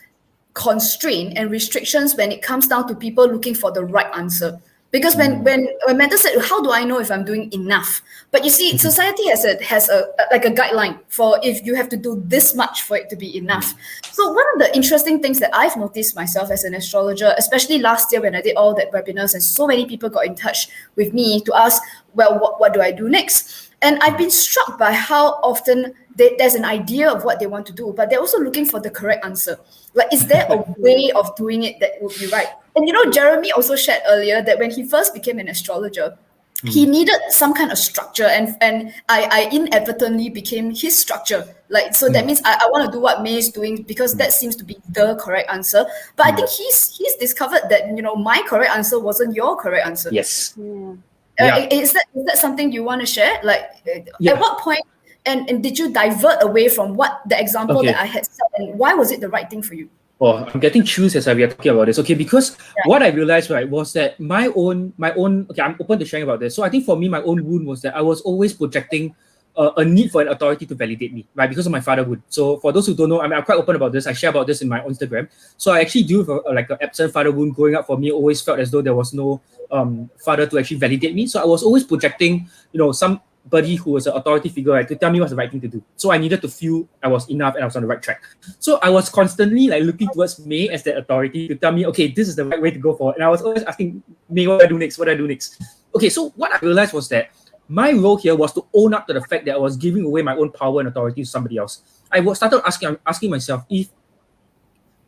constraint and restrictions when it comes down to people looking for the right answer. Because when Amanda said, how do I know if I'm doing enough? But you see, society has a like a guideline for if you have to do this much for it to be enough. So one of the interesting things that I've noticed myself as an astrologer, especially last year when I did all that webinars and so many people got in touch with me to ask, well, what do I do next? And I've been struck by how often there's an idea of what they want to do, but they're also looking for the correct answer. Like, is there a way of doing it that would be right? And Jeremy also shared earlier that when he first became an astrologer, he needed some kind of structure, and I inadvertently became his structure. Like, so that means I want to do what May is doing because that seems to be the correct answer. But I think he's discovered that my correct answer wasn't your correct answer. Yes. Is that something you want to share? Like, at what point and did you divert away from what the example that I had said, and why was it the right thing for you? Oh, I'm getting chills as we are talking about this. Okay, because what I realized, right, was that my own. Okay, I'm open to sharing about this. So I think for me, my own wound was that I was always projecting a need for an authority to validate me, right, because of my fatherhood. So for those who don't know, I'm quite open about this. I share about this in my Instagram. So I actually do have like an absent father wound growing up. For me, always felt as though there was no father to actually validate me. So I was always projecting, somebody who was an authority figure, right, to tell me what's the right thing to do. So I needed to feel I was enough and I was on the right track. So I was constantly like looking towards May as that authority to tell me, okay, this is the right way to go for it. And I was always asking May, what do I do next? What do I do next? Okay, so what I realized was that my role here was to own up to the fact that I was giving away my own power and authority to somebody else. I started asking myself, if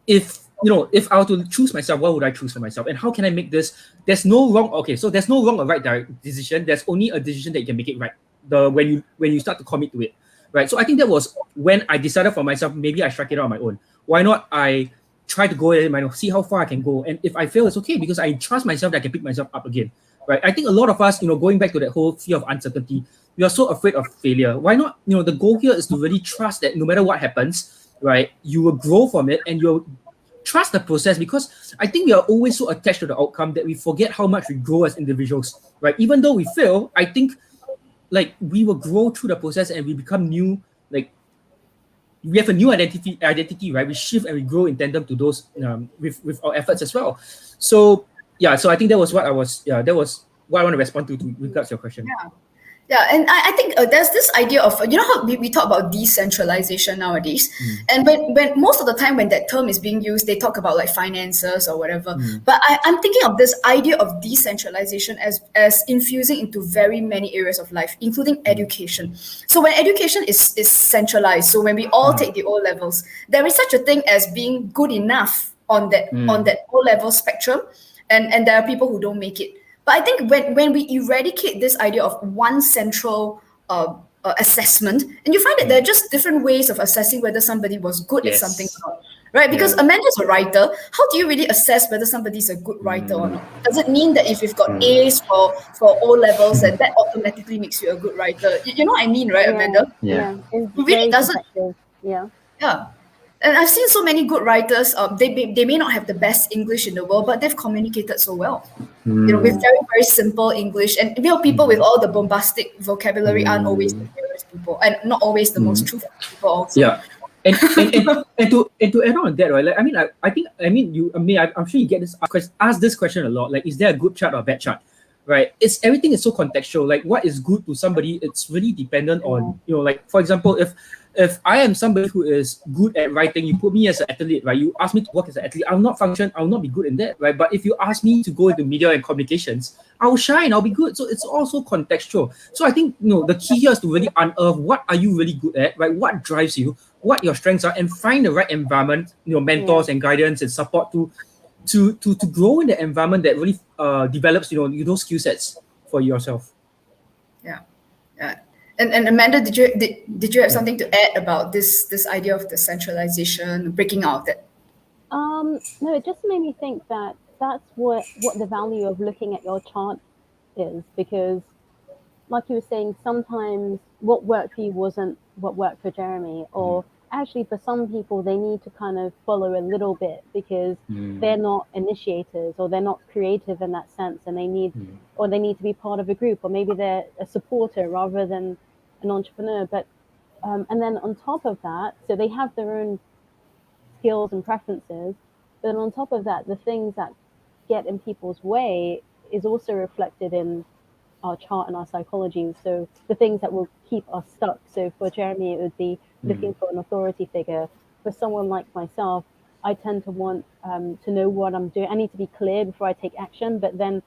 I were to choose myself, what would I choose for myself? And how can I make this? There's no wrong. Okay, so there's no wrong or right decision. There's only a decision that you can make it right. When you start to commit to it, right? So I think that was when I decided for myself, maybe I strike it out on my own. Why not I try to go and see how far I can go? And if I fail, it's okay because I trust myself that I can pick myself up again, right? I think a lot of us, going back to that whole fear of uncertainty, we are so afraid of failure. Why not? The goal here is to really trust that no matter what happens, right, you will grow from it and you'll trust the process, because I think we are always so attached to the outcome that we forget how much we grow as individuals, right? Even though we fail, I think like we will grow through the process and we become new, like we have a new identity, right? We shift and we grow in tandem to those with our efforts as well. So yeah, so I think that was what I was what I want to respond to regards your question. Yeah, and I think there's this idea of, how we talk about decentralization nowadays. And when most of the time when that term is being used, they talk about like finances or whatever. But I'm thinking of this idea of decentralization as infusing into very many areas of life, including education. So when education is centralized, so when we all take the O levels, there is such a thing as being good enough on that O level spectrum, and there are people who don't make it. But I think when we eradicate this idea of one central assessment, and you find that there are just different ways of assessing whether somebody was good at something or not, right? Because Amanda's a writer. How do you really assess whether somebody's a good writer or not? Does it mean that if you've got A's for O levels, that automatically makes you a good writer? You know what I mean, right, Amanda? Yeah. It really doesn't. Yeah. And I've seen so many good writers. They may not have the best English in the world, but they've communicated so well. With very, very simple English. And people with all the bombastic vocabulary aren't always the fairest people, and not always the most truthful people also. Yeah. And to add on that, right? Like, I'm sure you get asked this question a lot. Like, is there a good chart or a bad chart? Right? Everything is so contextual. Like, what is good to somebody, it's really dependent on, like, for example, if I am somebody who is good at writing, you put me as an athlete, right? You ask me to work as an athlete, I'll not be good in that, right? But if you ask me to go into media and communications, I'll shine, I'll be good. So it's also contextual. So I think, the key here is to really unearth what are you really good at, right? What drives you, what your strengths are, and find the right environment, mentors and guidance and support to grow in the environment that really develops, those skill sets for yourself. Yeah. And Amanda, did you have something to add about this idea of the centralization, breaking out of that? No, it just made me think that that's what the value of looking at your chart is, because like you were saying, sometimes what worked for you wasn't what worked for Jeremy, or actually for some people they need to kind of follow a little bit because they're not initiators or they're not creative in that sense, and they need to be part of a group, or maybe they're a supporter rather than an entrepreneur. But and then on top of that, so they have their own skills and preferences, but on top of that, the things that get in people's way is also reflected in our chart and our psychology. So the things that will keep us stuck. So for Jeremy, it would be looking for an authority figure. For someone like myself, I tend to want to know what I'm doing. I need to be clear before I take action, but then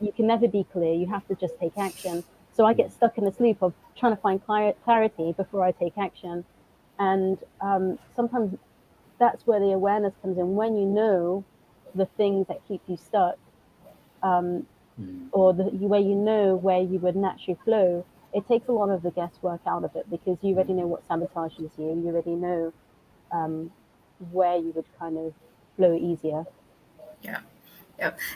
you can never be clear. You have to just take action. So I get stuck in this loop of trying to find clarity before I take action. And sometimes that's where the awareness comes in. When you know the things that keep you stuck, or where you know where you would naturally flow, it takes a lot of the guesswork out of it, because you already know what sabotages you. You already know where you would kind of flow easier. Yeah.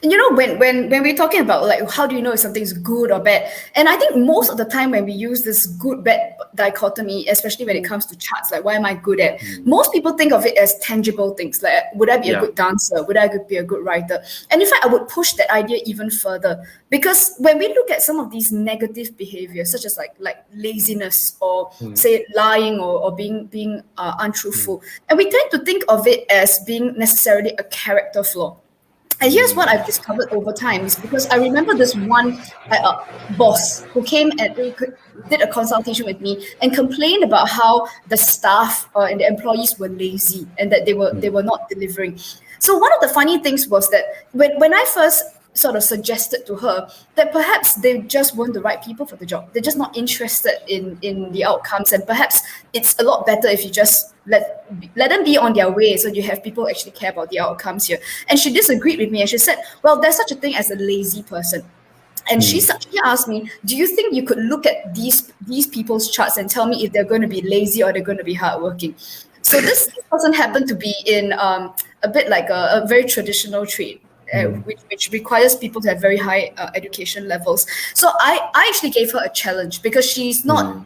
And when we're talking about like how do you know if something's good or bad, and I think most of the time when we use this good bad dichotomy, especially when it comes to charts, like what am I good at, most people think of it as tangible things, like would I be a good dancer, would I be a good writer? And in fact, I would push that idea even further, because when we look at some of these negative behaviors, such as like laziness, or say lying, or being untruthful, and we tend to think of it as being necessarily a character flaw. And here's what I've discovered over time, is because I remember this one boss who came and did a consultation with me and complained about how the staff and the employees were lazy and that they were not delivering. So one of the funny things was that when I first sort of suggested to her that perhaps they just weren't the right people for the job, they're just not interested in the outcomes, and perhaps it's a lot better if you just let them be on their way, so you have people who actually care about the outcomes here. And she disagreed with me, and she said, well, there's such a thing as a lazy person. And she asked me, do you think you could look at these people's charts and tell me if they're going to be lazy or they're going to be hardworking? So this person happened to be in a bit like a very traditional trade, which requires people to have very high education levels. So I actually gave her a challenge, because she's not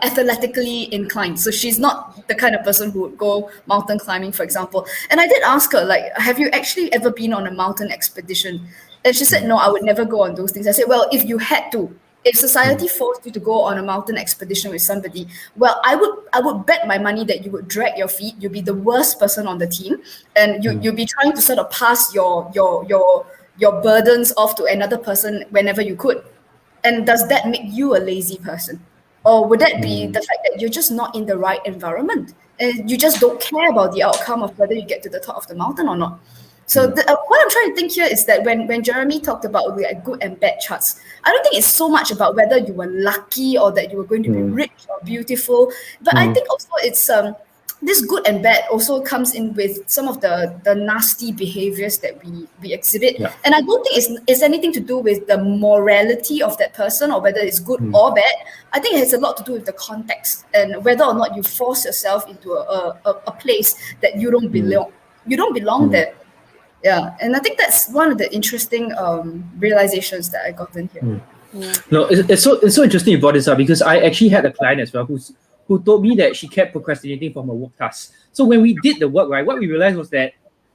athletically inclined. So she's not the kind of person who would go mountain climbing, for example. And I did ask her, like, have you actually ever been on a mountain expedition? And she said, no, I would never go on those things. I said, well, if you had to, if society forced you to go on a mountain expedition with somebody, well, I would bet my money that you would drag your feet. You'll be the worst person on the team, and you'll be trying to sort of pass your burdens off to another person whenever you could. And does that make you a lazy person? Or would that be the fact that you're just not in the right environment and you just don't care about the outcome of whether you get to the top of the mountain or not? So what I'm trying to think here is that when Jeremy talked about like good and bad charts, I don't think it's so much about whether you were lucky or that you were going to be rich or beautiful, but I think also it's this good and bad also comes in with some of the nasty behaviors that we exhibit. Yeah. And I don't think it's anything to do with the morality of that person or whether it's good or bad. I think it has a lot to do with the context and whether or not you force yourself into a place that you don't belong. You don't belong there. Yeah, and I think that's one of the interesting realizations that I got in here. No, it's so interesting you brought this up because I actually had a client as well who told me that she kept procrastinating from her work tasks. So when we did the work, right, what we realized was that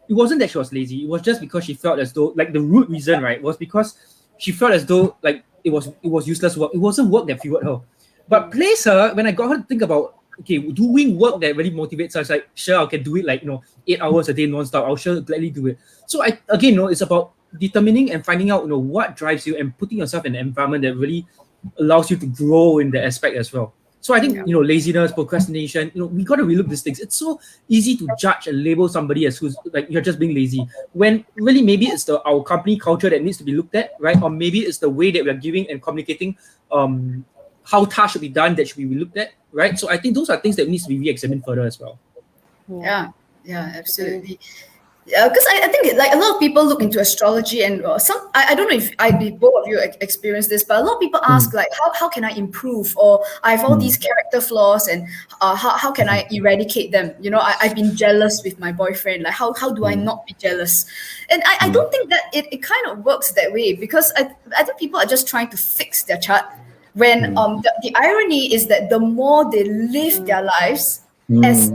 it wasn't that she was lazy. It was just because she felt as though, like the root reason, right, was because she felt as though like it was useless work. It wasn't work that fueled her. But place her, when I got her to think about, okay, doing work that really motivates us, like, sure, I can do it like, 8 hours a day non-stop. I'll sure gladly do it. So it's about determining and finding out, what drives you and putting yourself in an environment that really allows you to grow in that aspect as well. So I think, laziness, procrastination, we got to relook these things. It's so easy to judge and label somebody as who's like, you're just being lazy, when really maybe it's our company culture that needs to be looked at, right? Or maybe it's the way that we're giving and communicating how tasks should be done that should be looked at, right? So I think those are things that needs to be re-examined further as well. Yeah, absolutely. Yeah, because I think like a lot of people look into astrology and I don't know if both of you experience this, but a lot of people ask like, how can I improve? Or I have all these character flaws and how can I eradicate them? I've been jealous with my boyfriend. Like how do I not be jealous? And I don't think that it kind of works that way because I think people are just trying to fix their chart. When the irony is that the more they live their lives as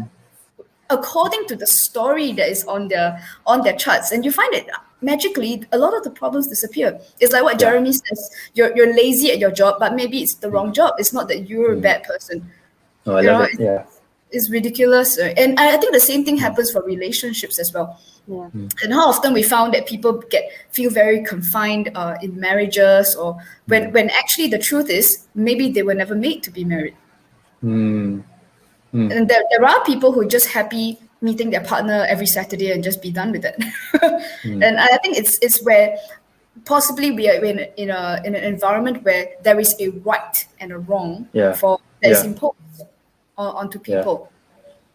according to the story that is on their charts, and you find that magically a lot of the problems disappear. It's like what Jeremy says, you're lazy at your job, but maybe it's the wrong job. It's not that you're a bad person. Oh, I love it. Yeah. It's ridiculous. And I think the same thing happens for relationships as well. Yeah. And how often we found that people feel very confined in marriages, or when actually the truth is maybe they were never made to be married. And there are people who are just happy meeting their partner every Saturday and just be done with it. And I think it's where possibly we are in an environment where there is a right and a wrong that is imposed onto people.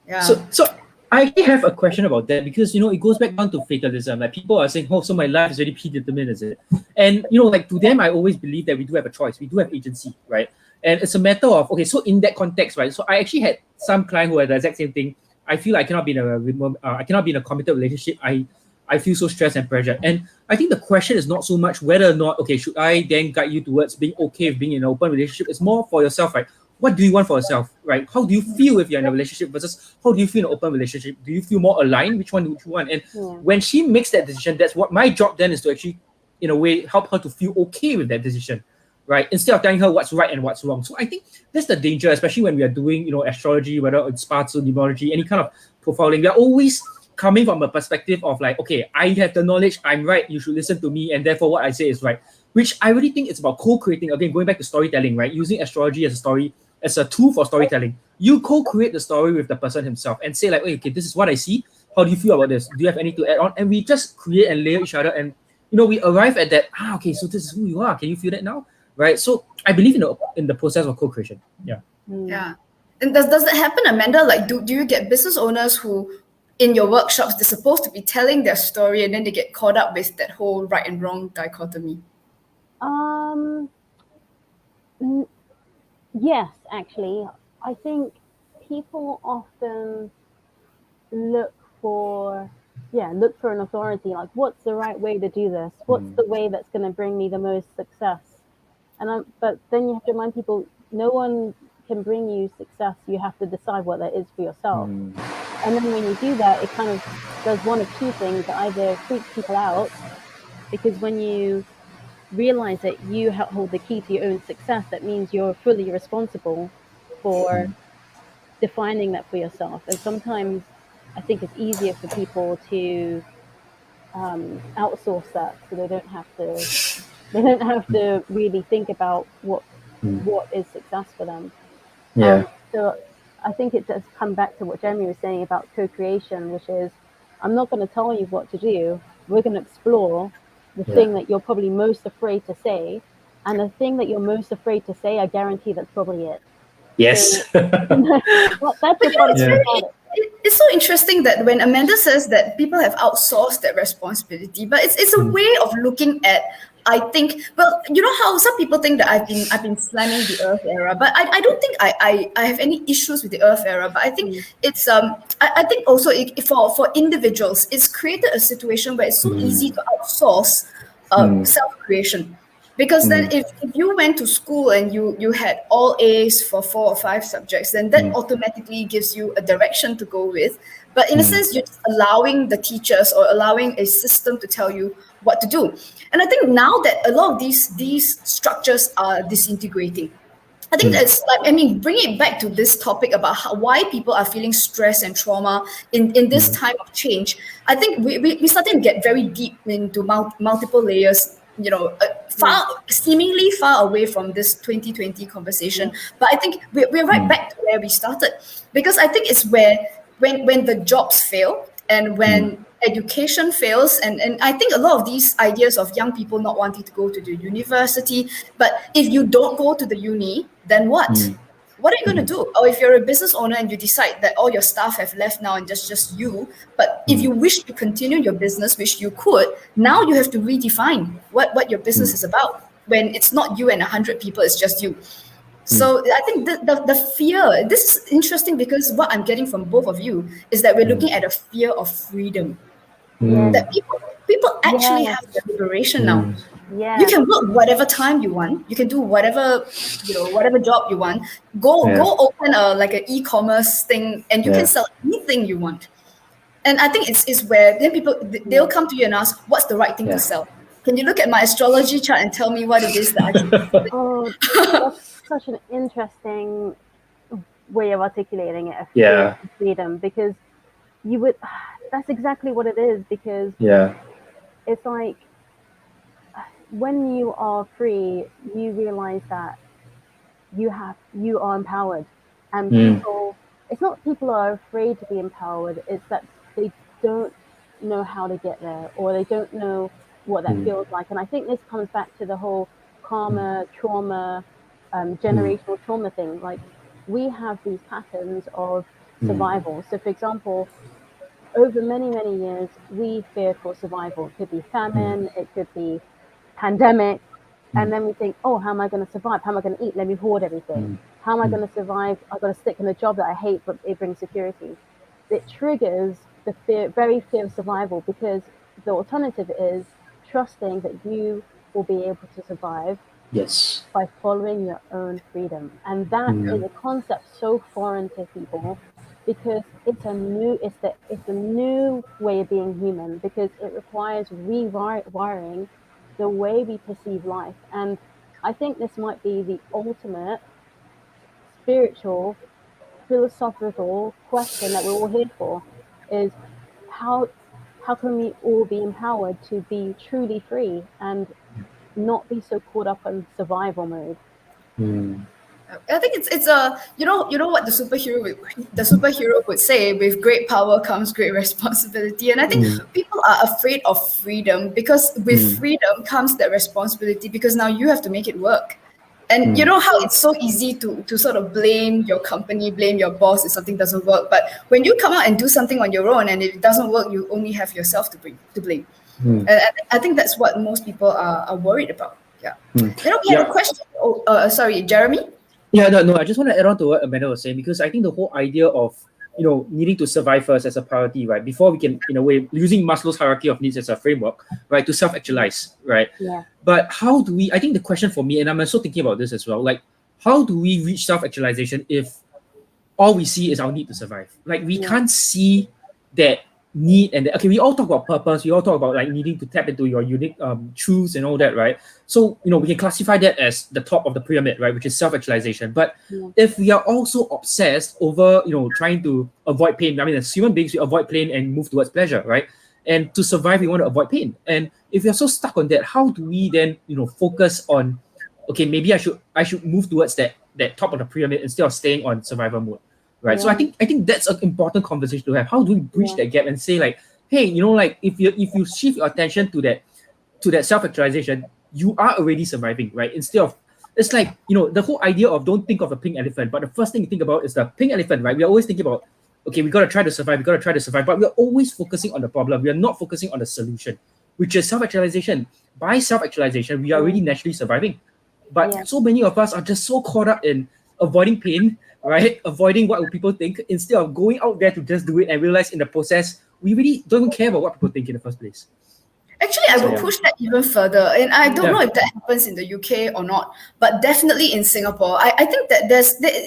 Yeah. So I actually have a question about that because it goes back down to fatalism. Like people are saying, oh, so my life is already predetermined, is it? And like to them, I always believe that we do have a choice. We do have agency, right? And it's a matter of, okay, so in that context, right? So I actually had some client who had the exact same thing. I feel I cannot be in a committed relationship. I feel so stressed and pressured. And I think the question is not so much whether or not, okay, should I then guide you towards being okay with being in an open relationship? It's more for yourself, right? What do you want for yourself, right? How do you feel if you're in a relationship versus how do you feel in an open relationship? Do you feel more aligned? Which one do you want? And when she makes that decision, that's what my job then is to actually, in a way, help her to feel okay with that decision, right? Instead of telling her what's right and what's wrong. So I think that's the danger, especially when we are doing, astrology, whether it's sparks or numerology, any kind of profiling. We are always coming from a perspective of like, okay, I have the knowledge, I'm right, you should listen to me, and therefore what I say is right. Which I really think it's about co-creating, again, going back to storytelling, right? Using astrology as a tool for storytelling. You co-create the story with the person himself and say like, okay, this is what I see. How do you feel about this? Do you have anything to add on? And we just create and layer each other, and we arrive at that. Okay, so this is who you are. Can you feel that now? Right. So I believe in the process of co-creation. Yeah. Yeah. And does that happen, Amanda? Like, do you get business owners who, in your workshops, they're supposed to be telling their story, and then they get caught up with that whole right and wrong dichotomy? Yes, actually. I think people often look for an authority, like what's the right way to do this? What's the way that's going to bring me the most success? But then you have to remind people, no one can bring you success. You have to decide what that is for yourself. And then when you do that, it kind of does one of two things. That either freaks people out, because when you realize that you hold the key to your own success, that means you're fully responsible for defining that for yourself. And sometimes I think it's easier for people to outsource that, so they don't have to really think about what is success for them. So I think it does come back to what Jeremy was saying about co-creation, which is, I'm not going to tell you what to do. We're going to explore the thing that you're probably most afraid to say, and the thing that you're most afraid to say, I guarantee that's probably it. Yes. So, that's the funny thing about it. It's so interesting that when Amanda says that people have outsourced that responsibility, but it's a way of looking at, I think, well, you know how some people think that I've been slamming the Earth era, but I don't think I have any issues with the Earth era. But I think it's I think also for individuals, it's created a situation where it's so easy to outsource self-creation. Because then if you went to school and you had all A's for 4 or 5 subjects, then that automatically gives you a direction to go with. But in a sense, you're just allowing the teachers or allowing a system to tell you what to do. And I think now that a lot of these structures are disintegrating, I think that's like, I mean, bring it back to this topic about why people are feeling stress and trauma in this time of change. I think we started to get very deep into multiple layers, you know, seemingly far away from this 2020 conversation. But I think we're right back to where we started, because I think it's where when the jobs fail and when education fails, and I think a lot of these ideas of young people not wanting to go to the university, but if you don't go to the uni, then what? What are you going to do? Or if you're a business owner and you decide that all your staff have left now and just you, but if you wish to continue your business, which you could, now you have to redefine what your business is about, when it's not you and 100 people, it's just you. So I think the fear, this is interesting, because what I'm getting from both of you is that we're looking at a fear of freedom. That people actually have the liberation now. You can work whatever time you want. You can do whatever job you want. Go open like an e-commerce thing, and you can sell anything you want. And I think it's where then people they'll come to you and ask, what's the right thing to sell? Can you look at my astrology chart and tell me what it is that I should? Oh, that's such an interesting way of articulating it. A freedom, because you would. That's exactly what it is, because it's like, when you are free, you realize that you are empowered, and people. It's not people are afraid to be empowered. It's that they don't know how to get there, or they don't know what that feels like. And I think this comes back to the whole karma, trauma, generational trauma thing. Like, we have these patterns of survival. So, for example, over many, many years, we feared for survival. It could be famine, it could be pandemic, and then we think, oh, how am I going to survive? How am I going to eat? Let me hoard everything. How am I going to survive? I've got to stick in a job that I hate, but it brings security. It triggers the very fear of survival, because the alternative is trusting that you will be able to survive by following your own freedom. And that is a concept so foreign to people, because it's a new way of being human, because it requires rewiring the way we perceive life. And I think this might be the ultimate spiritual, philosophical question that we're all here for, is how can we all be empowered to be truly free and not be so caught up in survival mode. I think it's you know what the superhero would say, with great power comes great responsibility. And I think people are afraid of freedom, because with freedom comes that responsibility, because now you have to make it work. And you know how it's so easy to sort of blame your company, blame your boss if something doesn't work. But when you come out and do something on your own and it doesn't work, you only have yourself to blame. And I think that's what most people are worried about. Yeah. You know, we have a question. Sorry, Jeremy? Yeah, no, I just want to add on to what Amanda was saying, because I think the whole idea of, you know, needing to survive first as a priority, right, before we can, in a way, using Maslow's hierarchy of needs as a framework, right, to self-actualize, right? Yeah. But how do we, I think the question for me, and I'm also thinking about this as well, like, how do we reach self-actualization if all we see is our need to survive? Like, we can't see that need, and okay, we all talk about purpose, we all talk about like needing to tap into your unique truths and all that, right? So we can classify that as the top of the pyramid, right, which is self-actualization. But if we are also obsessed over trying to avoid pain, I mean, as human beings, we avoid pain and move towards pleasure, right? And to survive, we want to avoid pain. And if you're so stuck on that, how do we then focus on, okay, maybe I should move towards that top of the pyramid instead of staying on survival mode, right? So I think that's an important conversation to have. How do we bridge that gap and say like, hey, like if you shift your attention to that self-actualization, you are already surviving, right? Instead of, it's like the whole idea of don't think of a pink elephant, but the first thing you think about is the pink elephant, right? We're always thinking about, okay, we got to try to survive, but we're always focusing on the problem. We are not focusing on the solution, which is self-actualization. By self-actualization, we are already naturally surviving. But so many of us are just so caught up in avoiding pain, right? Avoiding what will people think, instead of going out there to just do it and realize in the process, we really don't even care about what people think in the first place. Actually, I would push that even further. And I don't know if that happens in the UK or not, but definitely in Singapore. I think that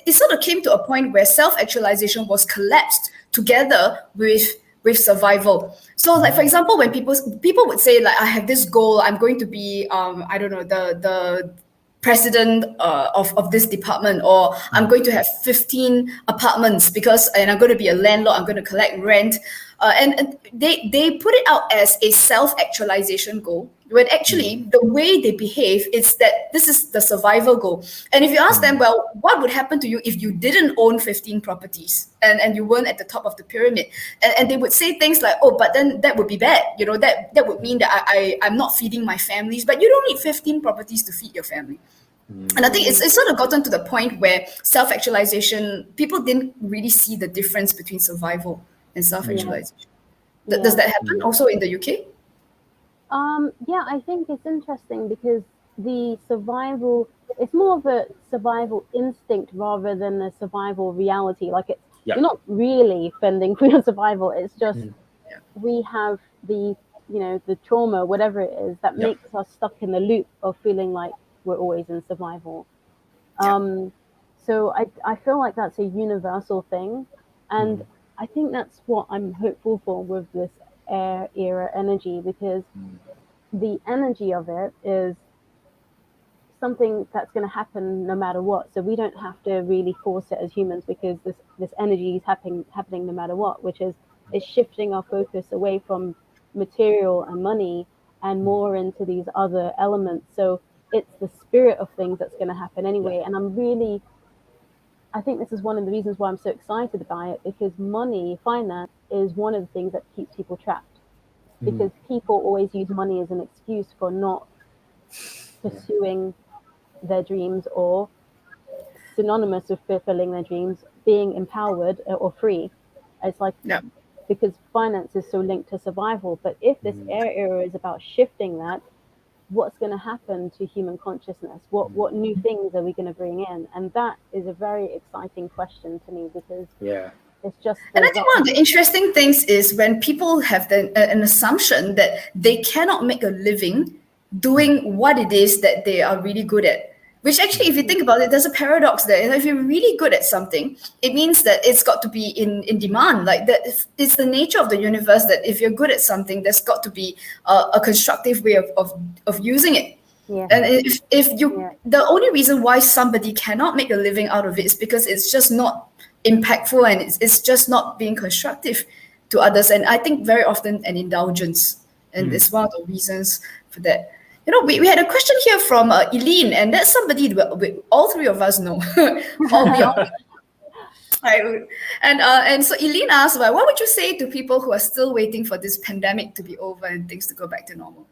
it sort of came to a point where self-actualization was collapsed together with survival. So like, for example, when people would say like, I have this goal, I'm going to be I don't know, the president of this department, or I'm going to have 15 apartments and I'm going to be a landlord, I'm going to collect rent. And they put it out as a self-actualization goal, when actually the way they behave is that this is the survival goal. And if you ask them, well, what would happen to you if you didn't own 15 properties and you weren't at the top of the pyramid? And they would say things like, oh, but then that would be bad. That would mean that I'm not feeding my families, but you don't need 15 properties to feed your family. And I think it's sort of gotten to the point where self-actualization, people didn't really see the difference between survival and self-actualization. Does that happen also in the UK? Yeah, I think it's interesting because the survival, it's more of a survival instinct rather than a survival reality. Like you're not really fending for your survival. It's just we have the trauma, whatever it is, that makes us stuck in the loop of feeling like we're always in survival. So I feel like that's a universal thing, and I think that's what I'm hopeful for with this air era energy, because the energy of it is something that's going to happen no matter what. So we don't have to really force it as humans, because this energy is happening no matter what, which is shifting our focus away from material and money and more into these other elements. So it's the spirit of things that's going to happen anyway. And I think this is one of the reasons why I'm so excited about it, because finance is one of the things that keeps people trapped. Because people always use money as an excuse for not pursuing their dreams, or synonymous with fulfilling their dreams, being empowered or free. It's like, because finance is so linked to survival. But if this air era is about shifting that, what's going to happen to human consciousness? What new things are we going to bring in? And that is a very exciting question to me, because it's just. And I think one of the interesting things is when people have an assumption that they cannot make a living doing what it is that they are really good at. Which actually, if you think about it, there's a paradox there. If you're really good at something, it means that it's got to be in demand. Like that, it's the nature of the universe that if you're good at something, there's got to be a constructive way of using it. And if you, the only reason why somebody cannot make a living out of it is because it's just not impactful and it's just not being constructive to others. And I think very often an indulgence, and it's one of the reasons for that. We had a question here from Eileen, and that's somebody all three of us know. And so Eileen asked, well, what would you say to people who are still waiting for this pandemic to be over and things to go back to normal?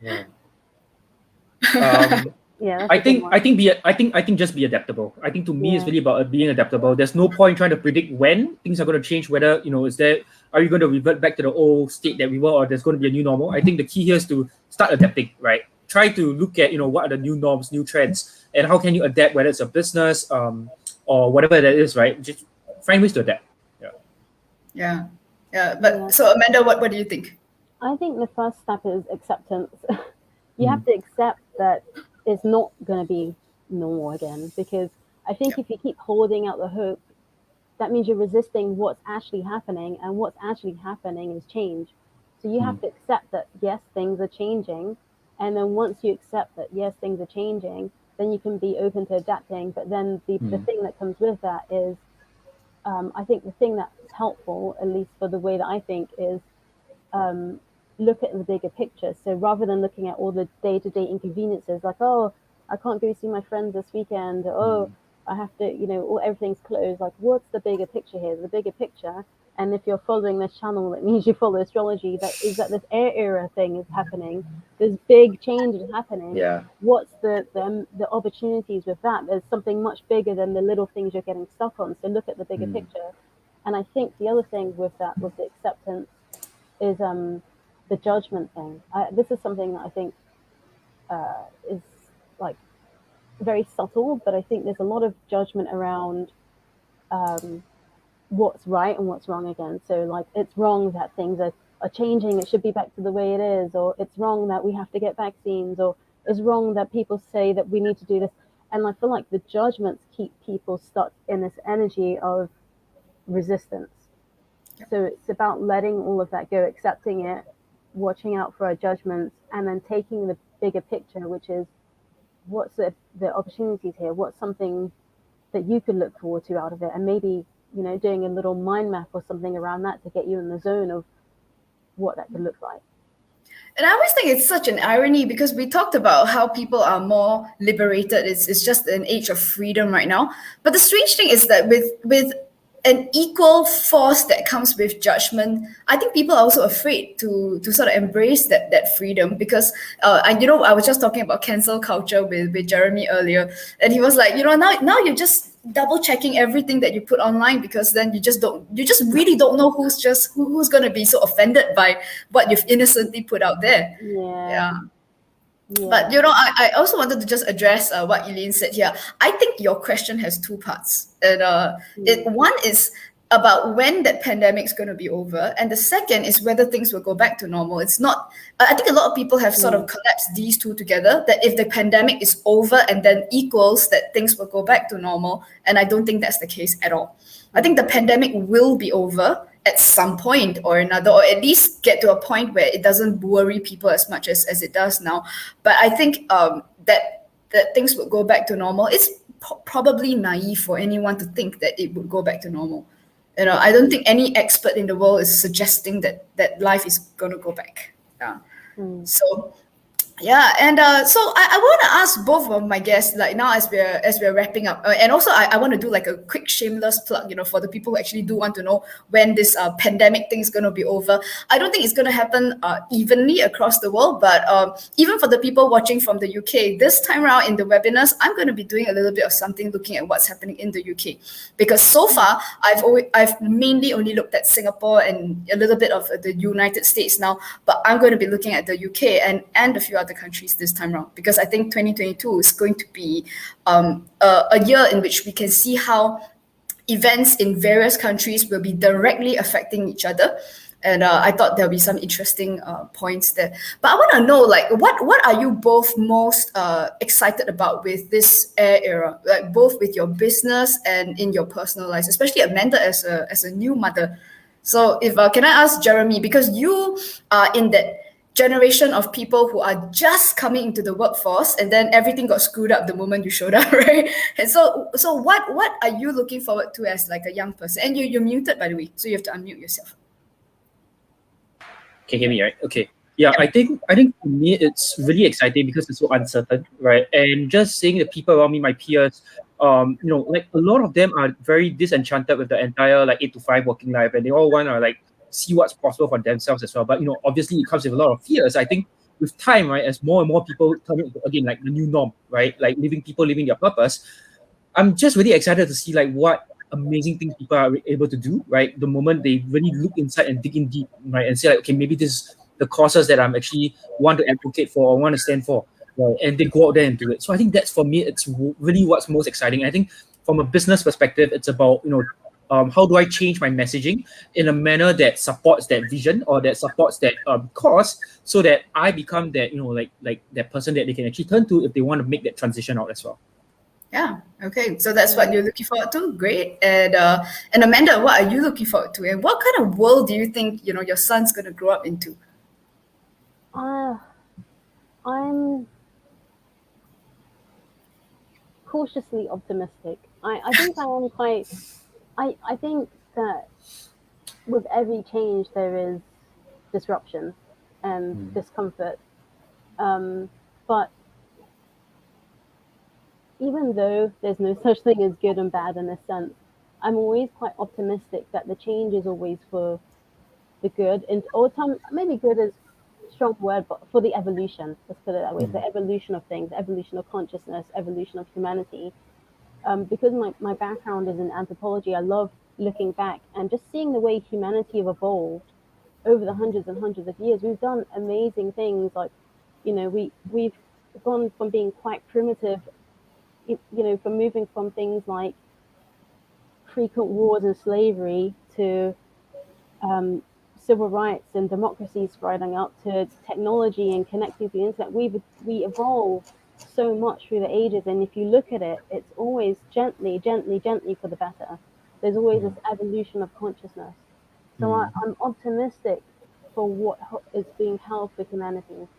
I think just be adaptable. I think to me it's really about being adaptable. There's no point trying to predict when things are going to change, whether are you going to revert back to the old state that we were, or there's going to be a new normal. I think the key here is to start adapting, right? Try to look at what are the new norms, new trends, and how can you adapt, whether it's a business or whatever that is, right? Just find ways to adapt. But so Amanda, what do you think? I think the first step is acceptance. You have to accept that it's not going to be normal again, because I think if you keep holding out the hope, that means you're resisting what's actually happening, and what's actually happening is change. So you have to accept that, yes, things are changing. And then once you accept that, yes, things are changing, then you can be open to adapting. But then the thing that comes with that is, I think the thing that's helpful, at least for the way that I think, is look at the bigger picture. So rather than looking at all the day-to-day inconveniences, like, oh, I can't go see my friends this weekend, or, oh, I have to, everything's closed. Like, what's the bigger picture here? The bigger picture, and if you're following this channel, that means you follow astrology, that is that this air era thing is happening. There's big changes happening. Yeah. What's the opportunities with that? There's something much bigger than the little things you're getting stuck on. So look at the bigger picture. And I think the other thing with that, with the acceptance, is the judgment thing. This is something that I think is like very subtle, but I think there's a lot of judgment around what's right and what's wrong again. So like, it's wrong that things are changing, it should be back to the way it is, or it's wrong that we have to get vaccines, or it's wrong that people say that we need to do this. And I feel like the judgments keep people stuck in this energy of resistance. So it's about letting all of that go, accepting it, watching out for our judgments, and then taking the bigger picture, which is what's the opportunities here, what's something that you could look forward to out of it, and maybe doing a little mind map or something around that to get you in the zone of what that could look like. And I always think it's such an irony, because we talked about how people are more liberated. It's just an age of freedom right now. But the strange thing is that with an equal force that comes with judgment, I think people are also afraid to sort of embrace that freedom, because I was just talking about cancel culture with Jeremy earlier, and he was like, now you're just double checking everything that you put online, because then you just really don't know who's going to be so offended by what you've innocently put out there. Yeah. But I also wanted to just address what Elaine said here. I think your question has two parts, and one is about when that pandemic is going to be over, and the second is whether things will go back to normal. It's not. I think a lot of people have sort of collapsed these two together. That if the pandemic is over and then equals that things will go back to normal, and I don't think that's the case at all. I think the pandemic will be over at some point or another, or at least get to a point where it doesn't worry people as much as it does now. But I think that things would go back to normal. It's probably naive for anyone to think that it would go back to normal. I don't think any expert in the world is suggesting that life is going to go back. Yeah. So yeah, and so I want to ask both of my guests, like, now as we're wrapping up, and also I want to do like a quick shameless plug, for the people who actually do want to know when this pandemic thing is going to be over. I don't think it's going to happen evenly across the world, but even for the people watching from the UK, this time around in the webinars, I'm going to be doing a little bit of something looking at what's happening in the UK, because so far I've mainly only looked at Singapore and a little bit of the United States now, but I'm going to be looking at the UK and a few other countries this time around, because I think 2022 is going to be a year in which we can see how events in various countries will be directly affecting each other. And I thought there'll be some interesting points there. But I want to know, like, what are you both most excited about with this era, like both with your business and in your personal lives, especially Amanda as a new mother. So if can I ask Jeremy, because you are in that generation of people who are just coming into the workforce, and then everything got screwed up the moment you showed up, right? And so what are you looking forward to as like a young person? And you're muted, by the way, so you have to unmute yourself. Can you hear me, right? Okay. Yeah, I think for me it's really exciting because it's so uncertain, right? And just seeing the people around me, my peers, like a lot of them are very disenchanted with the entire like 8 to 5 working life, and they all want to like see what's possible for themselves as well. But obviously it comes with a lot of fears. I think with time, right, as more and more people turn into, again, like the new norm, right, like people living their purpose, I'm just really excited to see like what amazing things people are able to do, right, the moment they really look inside and dig in deep, right, and say like, okay, maybe this is the causes that I'm actually want to advocate for or want to stand for, right, and they go out there and do it. So I think that's, for me, it's really what's most exciting. I think from a business perspective, it's about how do I change my messaging in a manner that supports that vision or that supports that cause, so that I become that like that person that they can actually turn to if they want to make that transition out as well. Yeah. Okay. So that's what you're looking forward to. Great. And Amanda, what are you looking forward to? And what kind of world do you think your son's going to grow up into? I'm cautiously optimistic. I think I am quite. I think that with every change there is disruption and discomfort. But even though there's no such thing as good and bad in a sense, I'm always quite optimistic that the change is always for the good, and or maybe good is a strong word, but for the evolution. Let's put it that way: the evolution of things, evolution of consciousness, evolution of humanity. Because my background is in anthropology, I love looking back and just seeing the way humanity have evolved over the hundreds and hundreds of years. We've done amazing things, like we've gone from being quite primitive, from moving from things like frequent wars and slavery to civil rights and democracy spreading up to technology and connecting to the internet. We evolved so much through the ages, and if you look at it, it's always gently for the better. There's always this evolution of consciousness. So I'm optimistic for what is being held for humanity.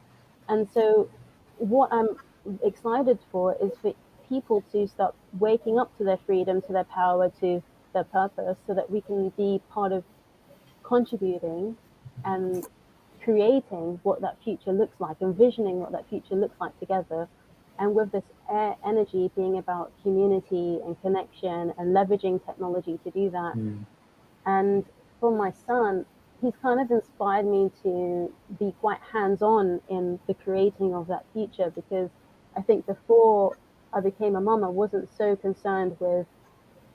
And so what I'm excited for is for people to start waking up to their freedom, to their power, to their purpose, so that we can be part of contributing and creating what that future looks like, envisioning what that future looks like together. And with this energy being about community and connection and leveraging technology to do that. And for my son, he's kind of inspired me to be quite hands-on in the creating of that future, because I think before I became a mum, I wasn't so concerned with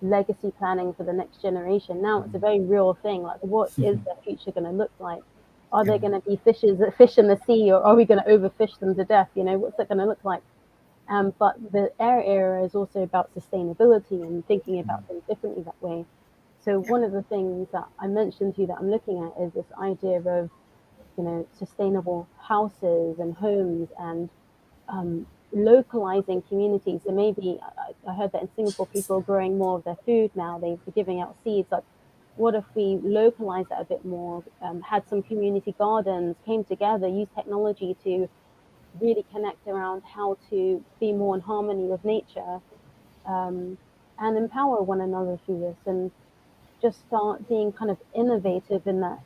legacy planning for the next generation. Now it's a very real thing. Like, what is their future going to look like? Are there going to be fish in the sea, or are we going to overfish them to death? What's that going to look like? But the air era is also about sustainability and thinking about things differently that way. So one of the things that I mentioned to you that I'm looking at is this idea of, sustainable houses and homes and localizing communities. So maybe I heard that in Singapore, people are growing more of their food now. They're giving out seeds. Like, what if we localize that a bit more? Had some community gardens, came together, used technology to really connect around how to be more in harmony with nature, and empower one another through this, and just start being kind of innovative in that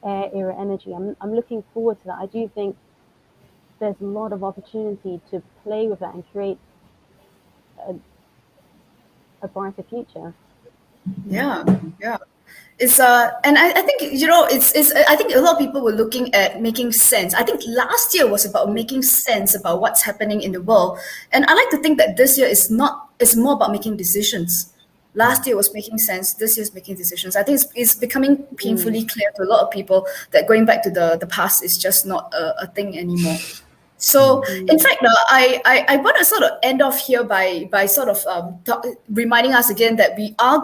air era energy. I'm looking forward to that. I do think there's a lot of opportunity to play with that and create a brighter future. Yeah. And I think it's I think a lot of people were looking at making sense. I think last year was about making sense about what's happening in the world, and I like to think that this year is not. It's more about making decisions. Last year was making sense. This year's making decisions. I think it's becoming painfully clear to a lot of people that going back to the past is just not a thing anymore. So, in fact, I want to sort of end off here by sort of reminding us again that we are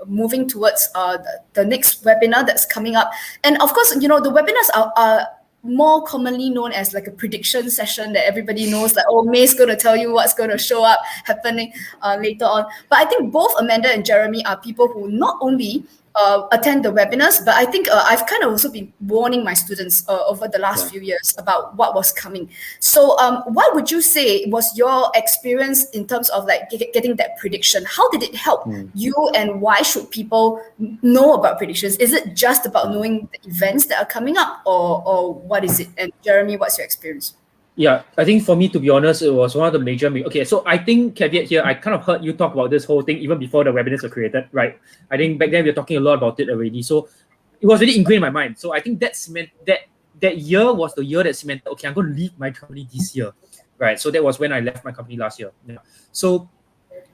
moving towards the next webinar that's coming up, and of course, the webinars are more commonly known as like a prediction session that everybody knows, like, oh, May's going to tell you what's going to show up happening later on. But I think both Amanda and Jeremy are people who not only attend the webinars, but I think I've kind of also been warning my students over the last few years about what was coming. So what would you say was your experience in terms of like getting that prediction? How did it help you, and why should people know about predictions? Is it just about knowing the events that are coming up, or what is it? And Jeremy, what's your experience? Yeah, I think for me, to be honest, it was one of the major... Okay, so I think, caveat here, I kind of heard you talk about this whole thing even before the webinars were created, right? I think back then we were talking a lot about it already. So it was really ingrained in my mind. So I think that year was the year that cemented, okay, I'm going to leave my company this year, right? So that was when I left my company last year. Yeah. So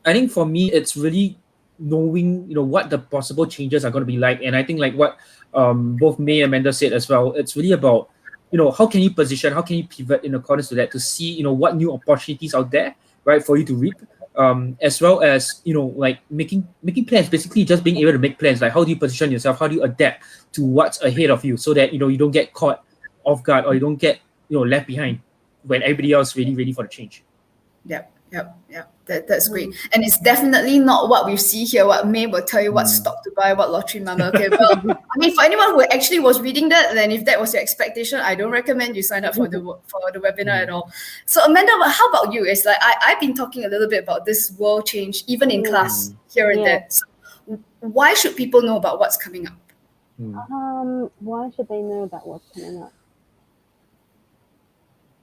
I think for me, it's really knowing, what the possible changes are going to be like. And I think like what both May and Amanda said as well, it's really about, how can you position, how can you pivot in accordance to that to see, what new opportunities out there, right, for you to reap, as well as, like making plans, basically just being able to make plans. Like, how do you position yourself? How do you adapt to what's ahead of you so that, you don't get caught off guard, or you don't get, left behind when everybody else is really ready for the change. Yeah. That's great. And it's definitely not what we see here. What May will tell you what stock to buy, what lottery number. Okay, well, I mean, for anyone who actually was reading that, then if that was your expectation, I don't recommend you sign up for the webinar at all. So Amanda, how about you? It's like I've been talking a little bit about this world change, even in class here and there. So why should people know about what's coming up? Why should they know about what's coming up?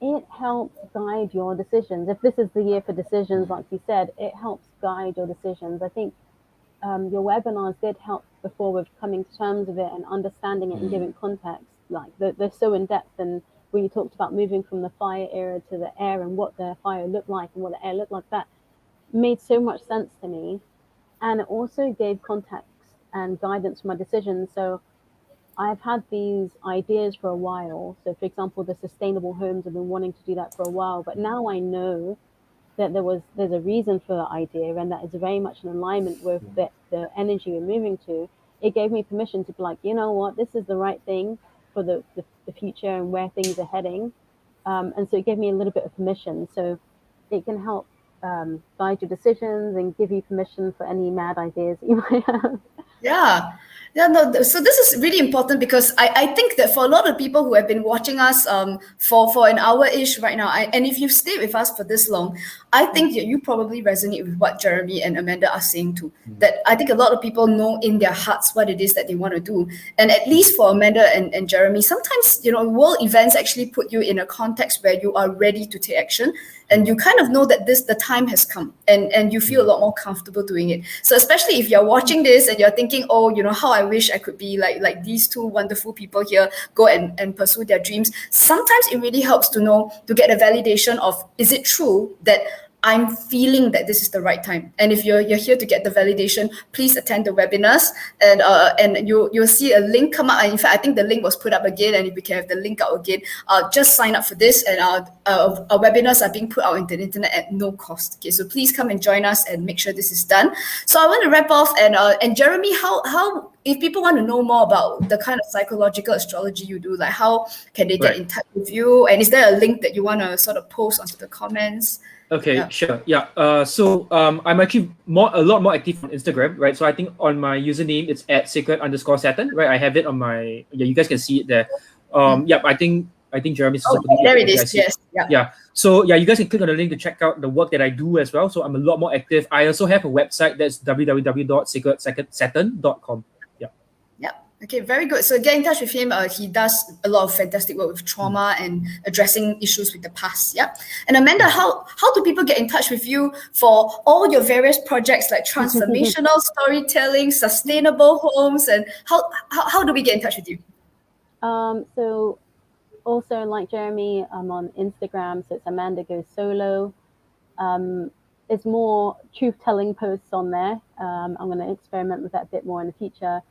It helps guide your decisions. If this is the year for decisions, like you said, it helps guide your decisions. I think your webinars did help before with coming to terms with it and understanding it and giving context. Like they're so in depth, and when you talked about moving from the fire era to the air and what the fire looked like and what the air looked like, that made so much sense to me. And it also gave context and guidance for my decisions. So I've had these ideas for a while. So for example, the sustainable homes, I've been wanting to do that for a while, but now I know that there's a reason for the idea, and that is very much in alignment with the energy we're moving to. It gave me permission to be like, you know what, this is the right thing for the future and where things are heading. And so it gave me a little bit of permission. So it can help guide your decisions and give you permission for any mad ideas that you might have. So this is really important, because I think that for a lot of people who have been watching us for an hour-ish right now, and if you've stayed with us for this long, I think that you probably resonate with what Jeremy and Amanda are saying too. That I think a lot of people know in their hearts what it is that they want to do. And at least for Amanda and Jeremy, sometimes, world events actually put you in a context where you are ready to take action. And you kind of know that the time has come, and you feel a lot more comfortable doing it. So especially if you're watching this and you're thinking, oh, how I wish I could be like these two wonderful people here, go and pursue their dreams. Sometimes it really helps to get a validation of, is it true that I'm feeling that this is the right time? And if you're here to get the validation, please attend the webinars, and you'll see a link come up. And in fact, I think the link was put up again, and if we can have the link out again, just sign up for this. And our webinars are being put out into the internet at no cost. Okay, so please come and join us and make sure this is done. So I want to wrap off, and Jeremy, how if people want to know more about the kind of psychological astrology you do, like how can they get in touch with you? And is there a link that you want to sort of post onto the comments? Okay, sure. So I'm actually a lot more active on Instagram, right? So I think on my username, it's @sacred_Saturn, right? I have it on my, you guys can see it there. I think Jeremy's also putting there it is, yes. So you guys can click on the link to check out the work that I do as well. So I'm a lot more active. I also have a website that's www.sacredsaturn.com. Okay, very good. So get in touch with him. He does a lot of fantastic work with trauma and addressing issues with the past. And Amanda, how do people get in touch with you for all your various projects like transformational storytelling, sustainable homes, and how do we get in touch with you? So also, like Jeremy, I'm on Instagram, so it's Amanda Goes Solo. It's more truth-telling posts on there. I'm going to experiment with that a bit more in the future.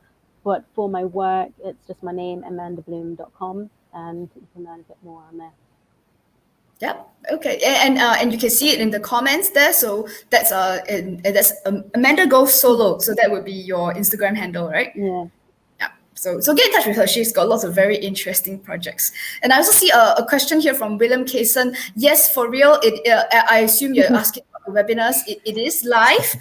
But for my work, it's just my name, amandabloom.com, and you can learn a bit more on there. Okay, and you can see it in the comments there. So that's Amanda Goes Solo. So that would be your Instagram handle, right? Yeah. So get in touch with her. She's got lots of very interesting projects. And I also see a question here from William Kaysen. Yes, for real. I assume you're asking about the webinars. It is live.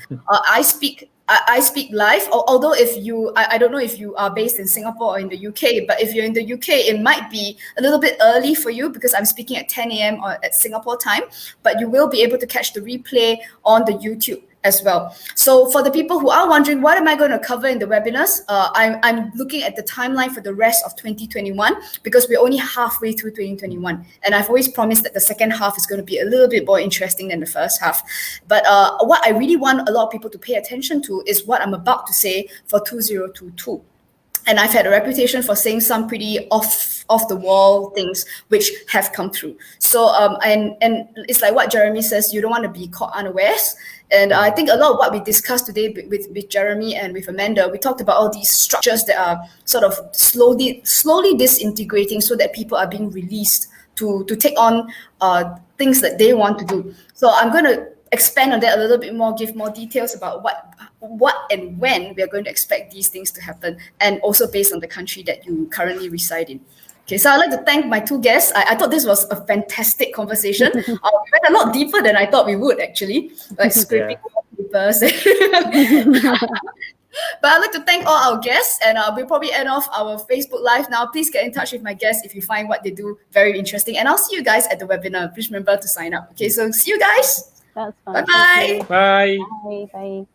I speak live, although I don't know if you are based in Singapore or in the UK, but if you're in the UK, it might be a little bit early for you because I'm speaking at 10 a.m. at Singapore time, but you will be able to catch the replay on the YouTube as well. So for the people who are wondering, what am I going to cover in the webinars? I'm looking at the timeline for the rest of 2021 because we're only halfway through 2021. And I've always promised that the second half is going to be a little bit more interesting than the first half. But what I really want a lot of people to pay attention to is what I'm about to say for 2022. And I've had a reputation for saying some pretty off the wall things which have come through. So and it's like what Jeremy says, you don't want to be caught unawares. And I think a lot of what we discussed today with Jeremy and with Amanda, we talked about all these structures that are sort of slowly disintegrating so that people are being released to take on things that they want to do. So I'm going to expand on that a little bit more, give more details about what and when we are going to expect these things to happen, and also based on the country that you currently reside in. Okay, so I'd like to thank my two guests. I thought this was a fantastic conversation. We went a lot deeper than I thought we would, actually, like scraping papers. But I'd like to thank all our guests, and we'll probably end off our Facebook Live now. Please get in touch with my guests if you find what they do very interesting. And I'll see you guys at the webinar. Please remember to sign up. Okay, so see you guys. That's fun. Bye-bye. Bye. Bye. Bye.